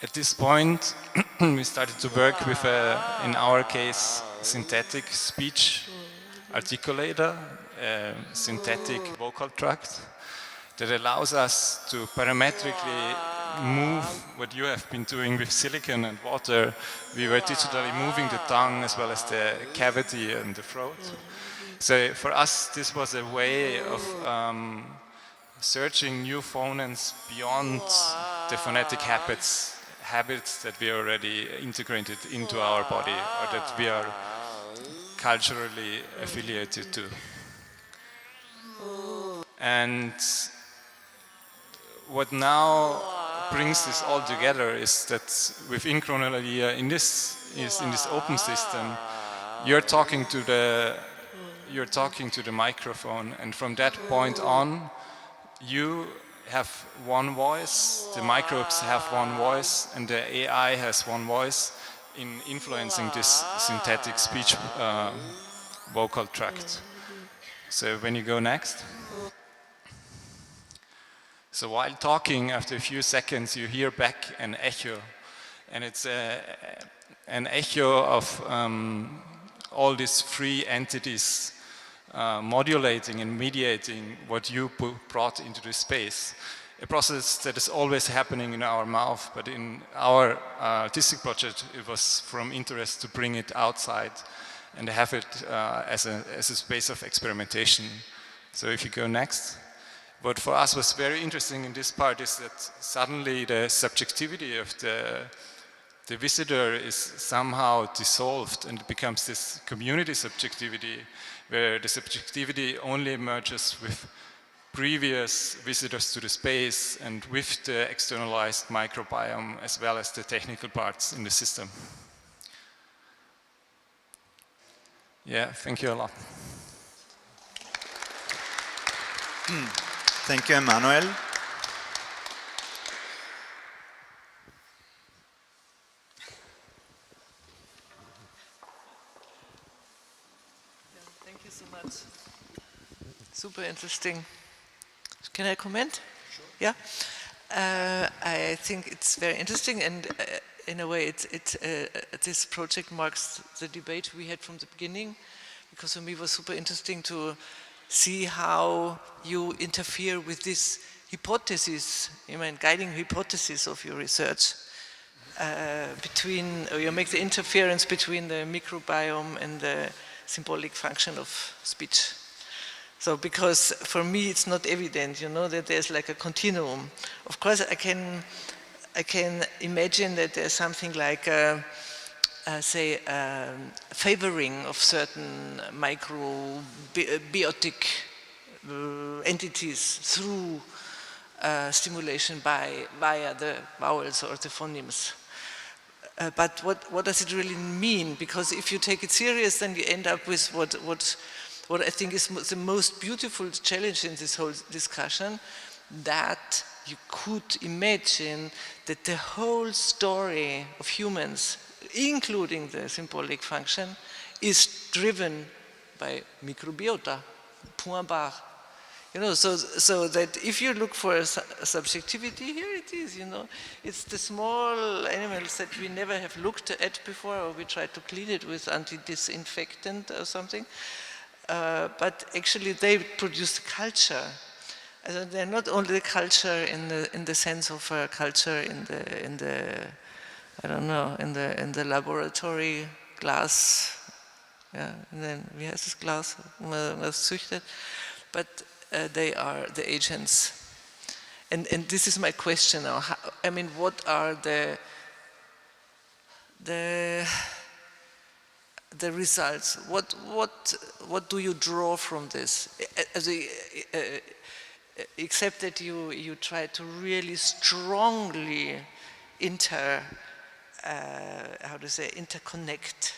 At this point, we started to work with, in our case, synthetic speech articulator, a synthetic vocal tract that allows us to parametrically move what you have been doing with silicon and water. We were digitally moving the tongue as well as the cavity and the throat. So for us, this was a way of searching new phonemes beyond the phonetic habits that we already integrated into our body or that we are culturally affiliated to. And what now brings this all together is that within chronolalia, in this open system, you're talking to the microphone, and from that point on, you have one voice, the microbes have one voice, and the AI has one voice in influencing this synthetic speech vocal tract. So when you go next. So while talking, after a few seconds, you hear back an echo, and it's an echo of all these three entities modulating and mediating what you brought into the space. A process that is always happening in our mouth, but in our artistic project, it was from interest to bring it outside and have it as a space of experimentation. So if you go next. What for us was very interesting in this part is that suddenly the subjectivity of the visitor is somehow dissolved and it becomes this community subjectivity where the subjectivity only emerges with previous visitors to the space and with the externalized microbiome as well as the technical parts in the system. Yeah, thank you a lot. Thank you, Emmanuel. Thank you so much. Super interesting. Can I comment? Sure. Yeah. I think it's very interesting, and in a way, this project marks the debate we had from the beginning, because for me it was super interesting to see how you interfere with this hypothesis, guiding hypothesis of your research, you make the interference between the microbiome and the symbolic function of speech. So, because for me it's not evident, that there's like a continuum. Of course, I can imagine that there's something like, favoring of certain microbiotic entities through stimulation via the vowels or the phonemes. But what does it really mean? Because if you take it serious, then you end up with what I think is the most beautiful challenge in this whole discussion, that you could imagine that the whole story of humans, including the symbolic function, is driven by microbiota, point barre. You know, so that if you look for a subjectivity, here it is, you know. It's the small animals that we never have looked at before, or we try to clean it with anti-disinfectant or something. But actually they produce culture. They're not only culture in the sense of culture in the I don't know, in the laboratory glass. Yeah, and then we have this glass züchtet, but they are the agents. And this is my question now. I mean, what are the results? What do you draw from this? Except that you try to really strongly interconnect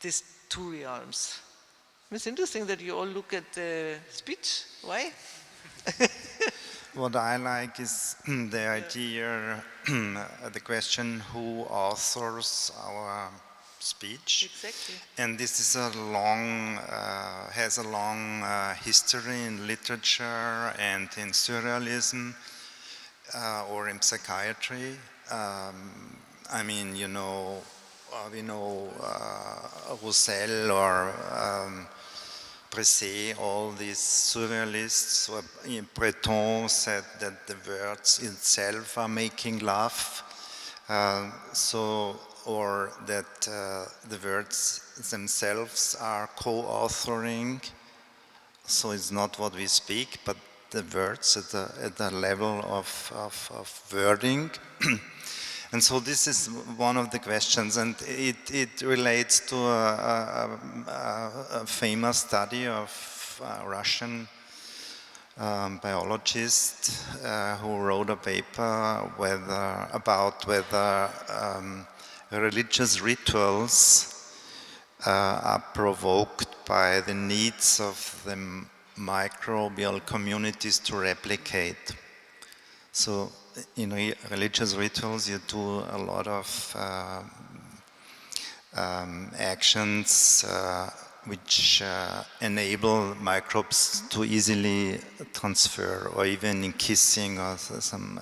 these two realms. It's interesting that you all look at the speech. Why? What I like is the idea, the question, who authors our speech? Exactly. And this is has a long history in literature and in surrealism or in psychiatry. I mean, you know, we know Roussel or Bresset, all these surrealists. Breton said that the words itself are making laugh, or that the words themselves are co-authoring. So it's not what we speak, but the words at the level of wording. And so this is one of the questions, and it relates to a famous study of a Russian biologist who wrote a paper about whether religious rituals are provoked by the needs of the microbial communities to replicate. So in religious rituals, you do a lot of actions which enable microbes to easily transfer, or even in kissing or some.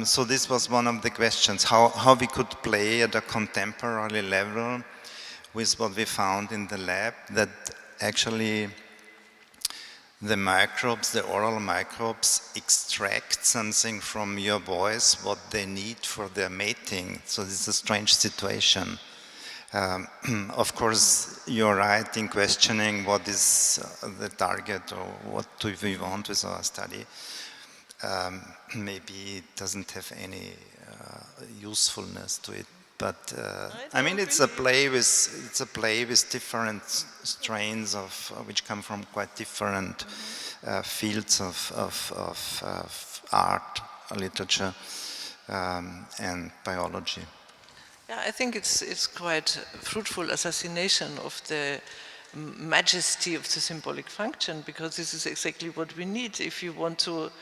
So this was one of the questions: how we could play at a contemporary level with what we found in the lab, that actually the microbes, the oral microbes, extract something from your voice, what they need for their mating. So this is a strange situation. Of course, you're right in questioning what is the target, or what do we want with our study. Maybe it doesn't have any usefulness to it. But I mean, it's a play with different strains of which come from quite different fields of art, literature, and biology. Yeah, I think it's quite fruitful assassination of the majesty of the symbolic function, because this is exactly what we need if you want to,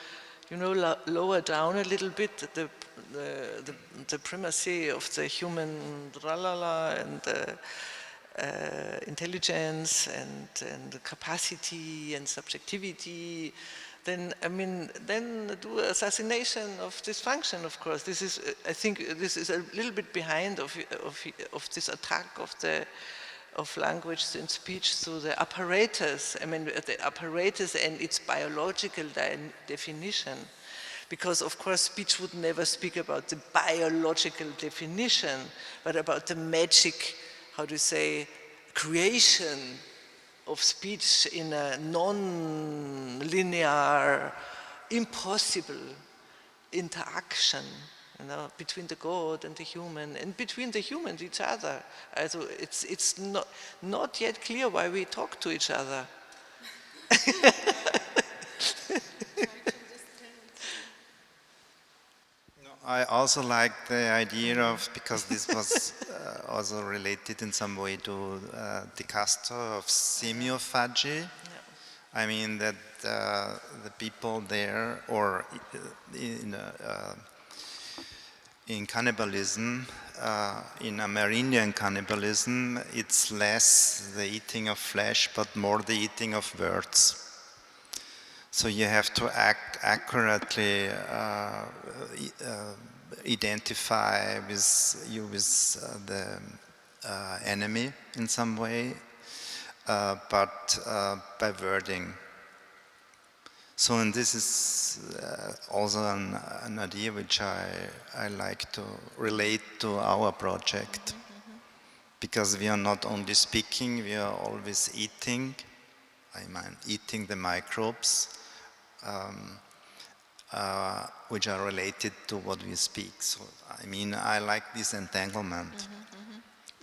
you know, lower down a little bit the primacy of the human tralala and intelligence and the capacity and subjectivity. Then, I mean, then do assassination of this function, of course. This is, I think, this is a little bit behind of this attack of language and speech through the apparatus. I mean, the apparatus and its biological definition. Because, of course, speech would never speak about the biological definition, but about the magic, how to say, creation of speech in a non-linear, impossible interaction, you know, between the God and the human, and between the humans each other. Also, it's not yet clear why we talk to each other. I also like the idea of, because this was also related in some way to De Castro of semiophagy. I mean that the people there, or in cannibalism, in Amerindian cannibalism, it's less the eating of flesh, but more the eating of words. So you have to accurately identify with the enemy in some way, but by wording. So, and this is also an idea which I like to relate to our project, because we are not only speaking, we are always eating. I mean, eating the microbes, which are related to what we speak. So, I mean, I like this entanglement.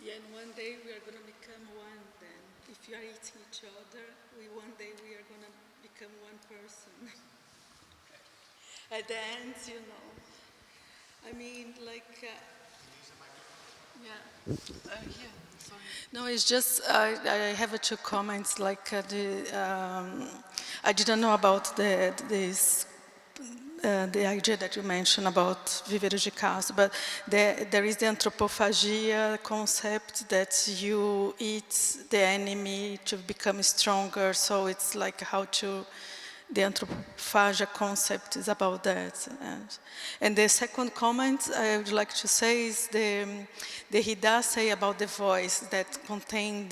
Yeah, and one day we are going to become one then. If you are eating each other, one day we are going to become one person. At the end, you know. I mean, like, yeah. Yeah, sorry. No, it's just, I have two comments, like I didn't know about the idea that you mentioned about viveiros de caos, but there is the anthropophagia concept that you eat the enemy to become stronger, so it's like how to, the anthropophagia concept is about that. And the second comment I would like to say is the Hida say about the voice that contain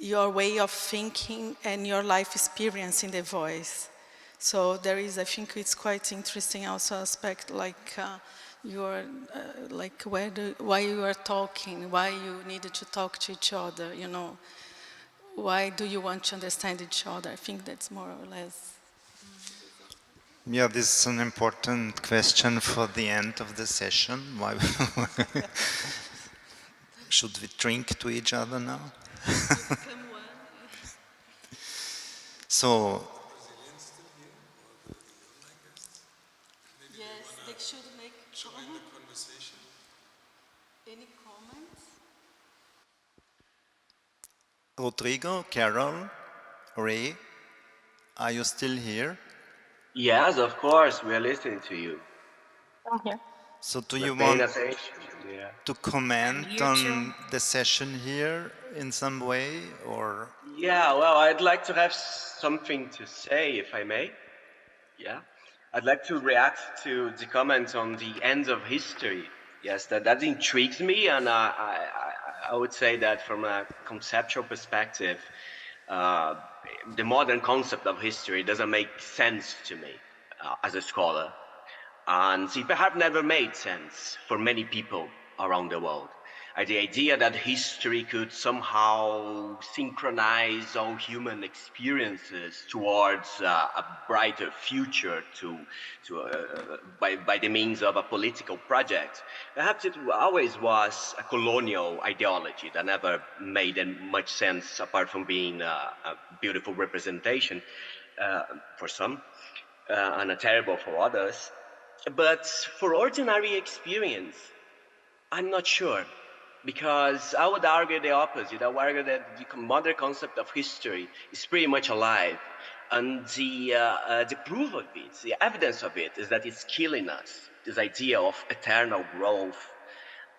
your way of thinking and your life experience in the voice. So there is, I think it's quite interesting also aspect like like why you are talking, why you needed to talk to each other, you know. Why do you want to understand each other? I think that's more or less. Yeah, this is an important question for the end of the session. Why should we drink to each other now? So, yes, they should make conversation. Any comments? Rodrigo, Carol, Ray, are you still here? Yes, of course, we are listening to you. I'm here. So do you want Yeah. to comment on the session here in some way, or? Yeah, well, I'd like to have something to say, if I may. Yeah. I'd like to react to the comment on the end of history. Yes, that intrigues me, and I would say that from a conceptual perspective, the modern concept of history doesn't make sense to me as a scholar. And it perhaps never made sense for many people around the world. The idea that history could somehow synchronize all human experiences towards a brighter future by the means of a political project. Perhaps it always was a colonial ideology that never made much sense apart from being a beautiful representation for some and a terrible for others. But for ordinary experience, I'm not sure, because I would argue the opposite. I would argue that the modern concept of history is pretty much alive, and the proof of it, the evidence of it, is that it's killing us, this idea of eternal growth.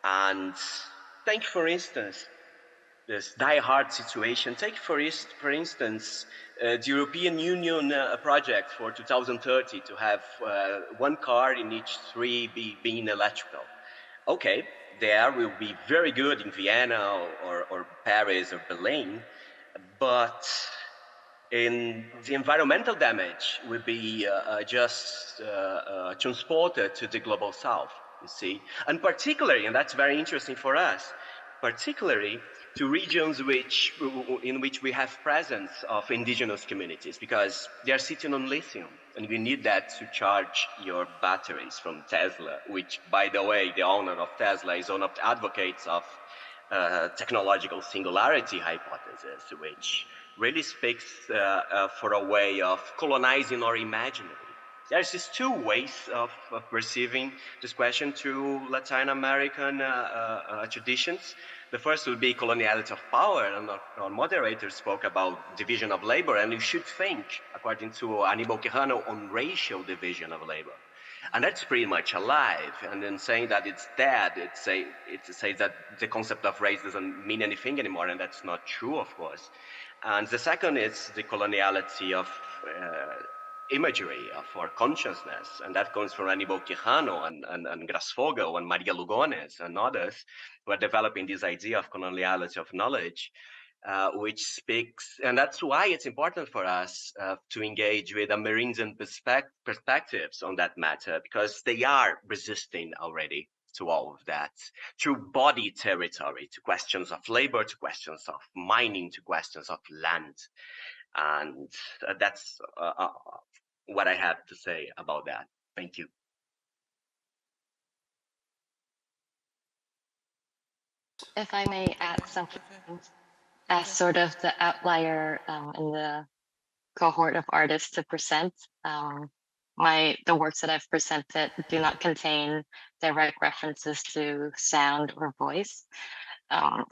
And take, for instance, this die-hard situation. Take, for instance, the European Union project for 2030 to have one car in each three being electrical. Okay, there will be very good in Vienna or Paris or Berlin, but in the environmental damage will be just transported to the global south, you see. And particularly, and that's very interesting for us, particularly to regions in which we have presence of indigenous communities, because they are sitting on lithium, and we need that to charge your batteries from Tesla, which, by the way, the owner of Tesla is one of the advocates of technological singularity hypothesis, which really speaks for a way of colonizing or imagining. There's these two ways of perceiving this question through Latin American traditions. The first would be coloniality of power, and our moderator spoke about division of labor, and you should think, according to Aníbal Quijano, on racial division of labor. And that's pretty much alive. And then saying that it's dead, it says that the concept of race doesn't mean anything anymore, and that's not true, of course. And the second is the coloniality of imagery, of our consciousness, and that comes from Aníbal Quijano and Grasfogel and Maria Lugones and others who are developing this idea of coloniality of knowledge, which speaks, and that's why it's important for us to engage with Amerindian perspectives on that matter, because they are resisting already to all of that, through body territory, to questions of labor, to questions of mining, to questions of land. And that's what I have to say about that. Thank you. If I may add something, as sort of the outlier in the cohort of artists to present, the works that I've presented do not contain direct references to sound or voice.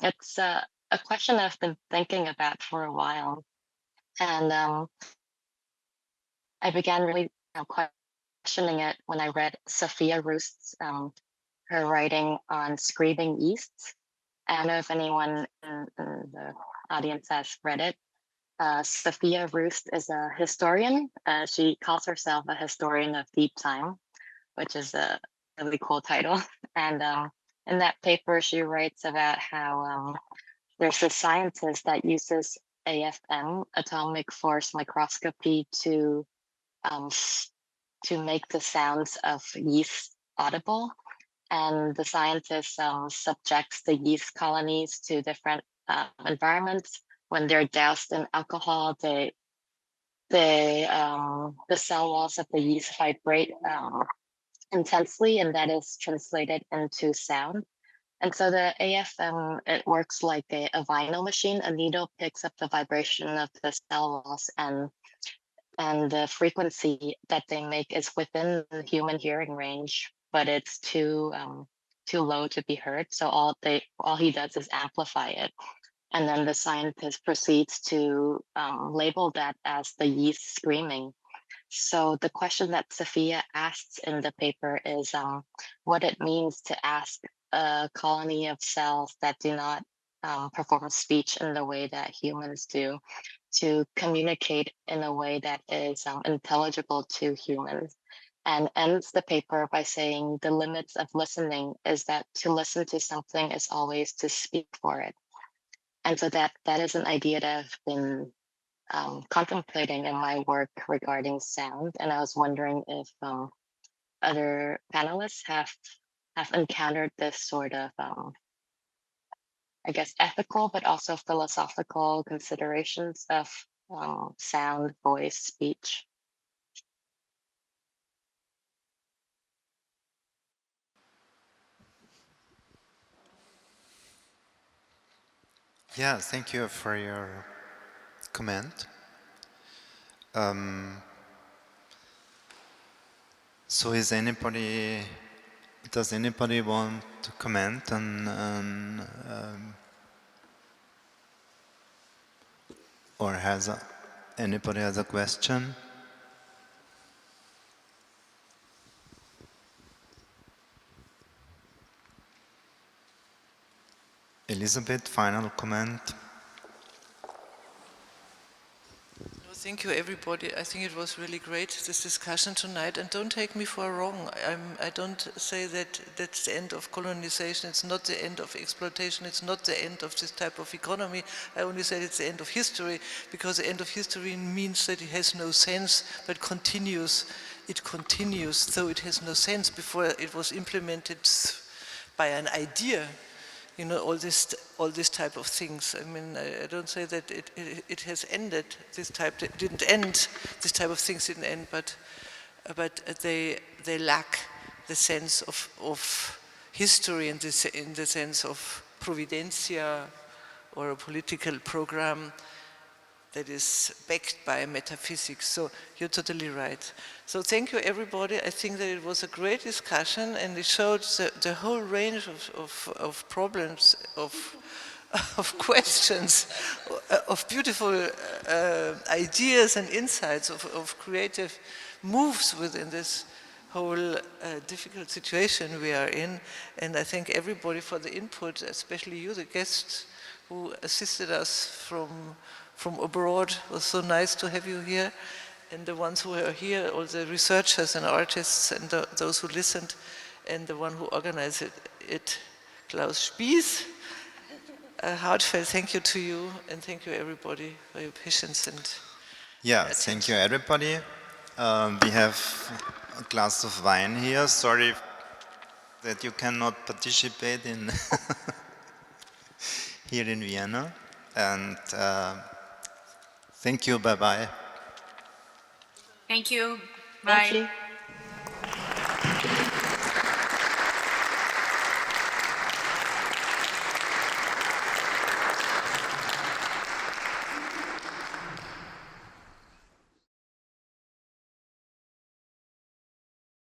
It's a question I've been thinking about for a while, and I began really questioning it when I read Sophia Roost's her writing on Screaming East. I don't know if anyone in the audience has read it. Sophia Roost is a historian. She calls herself a historian of deep time, which is a really cool title. And in that paper, she writes about how there's a scientist that uses AFM, atomic force microscopy, to make the sounds of yeast audible. And the scientist subjects the yeast colonies to different environments. When they're doused in alcohol, the cell walls of the yeast vibrate intensely, and that is translated into sound. And so the AFM, it works like a vinyl machine. A needle picks up the vibration of the cell walls, and the frequency that they make is within the human hearing range, but it's too low to be heard. So all he does is amplify it. And then the scientist proceeds to label that as the yeast screaming. So the question that Sophia asks in the paper is what it means to ask a colony of cells that do not perform speech in the way that humans do, to communicate in a way that is intelligible to humans. And ends the paper by saying the limits of listening is that to listen to something is always to speak for it. And so that is an idea that I've been contemplating in my work regarding sound. And I was wondering if other panelists have encountered this sort of, I guess, ethical, but also philosophical considerations of sound, voice, speech. Yeah, thank you for your comment. So does anybody want to comment on or anybody has a question? Elizabeth, final comment? Thank you, everybody. I think it was really great, this discussion tonight. And don't take me for wrong. I don't say that that's the end of colonization. It's not the end of exploitation. It's not the end of this type of economy. I only said it's the end of history, because the end of history means that it has no sense, but continues. It continues, though it has no sense before it was implemented by an idea. You know, all this type of things. I mean, I don't say that it has ended. This type didn't end. This type of things didn't end, but they lack the sense of history in the sense of providencia or a political program that is backed by metaphysics. So you're totally right. So thank you, everybody. I think that it was a great discussion, and it showed the whole range of problems, of questions, of beautiful ideas and insights, of creative moves within this whole difficult situation we are in. And I thank everybody for the input, especially you, the guests, who assisted us from abroad. It was so nice to have you here. And the ones who are here, all the researchers and artists, and those who listened, and the one who organized it Klaus Spies. A heartfelt thank you to you, and thank you everybody for your patience. And thank you everybody. We have a glass of wine here. Sorry that you cannot participate in here in Vienna. And thank you, bye-bye. Thank you. Bye. Thank you.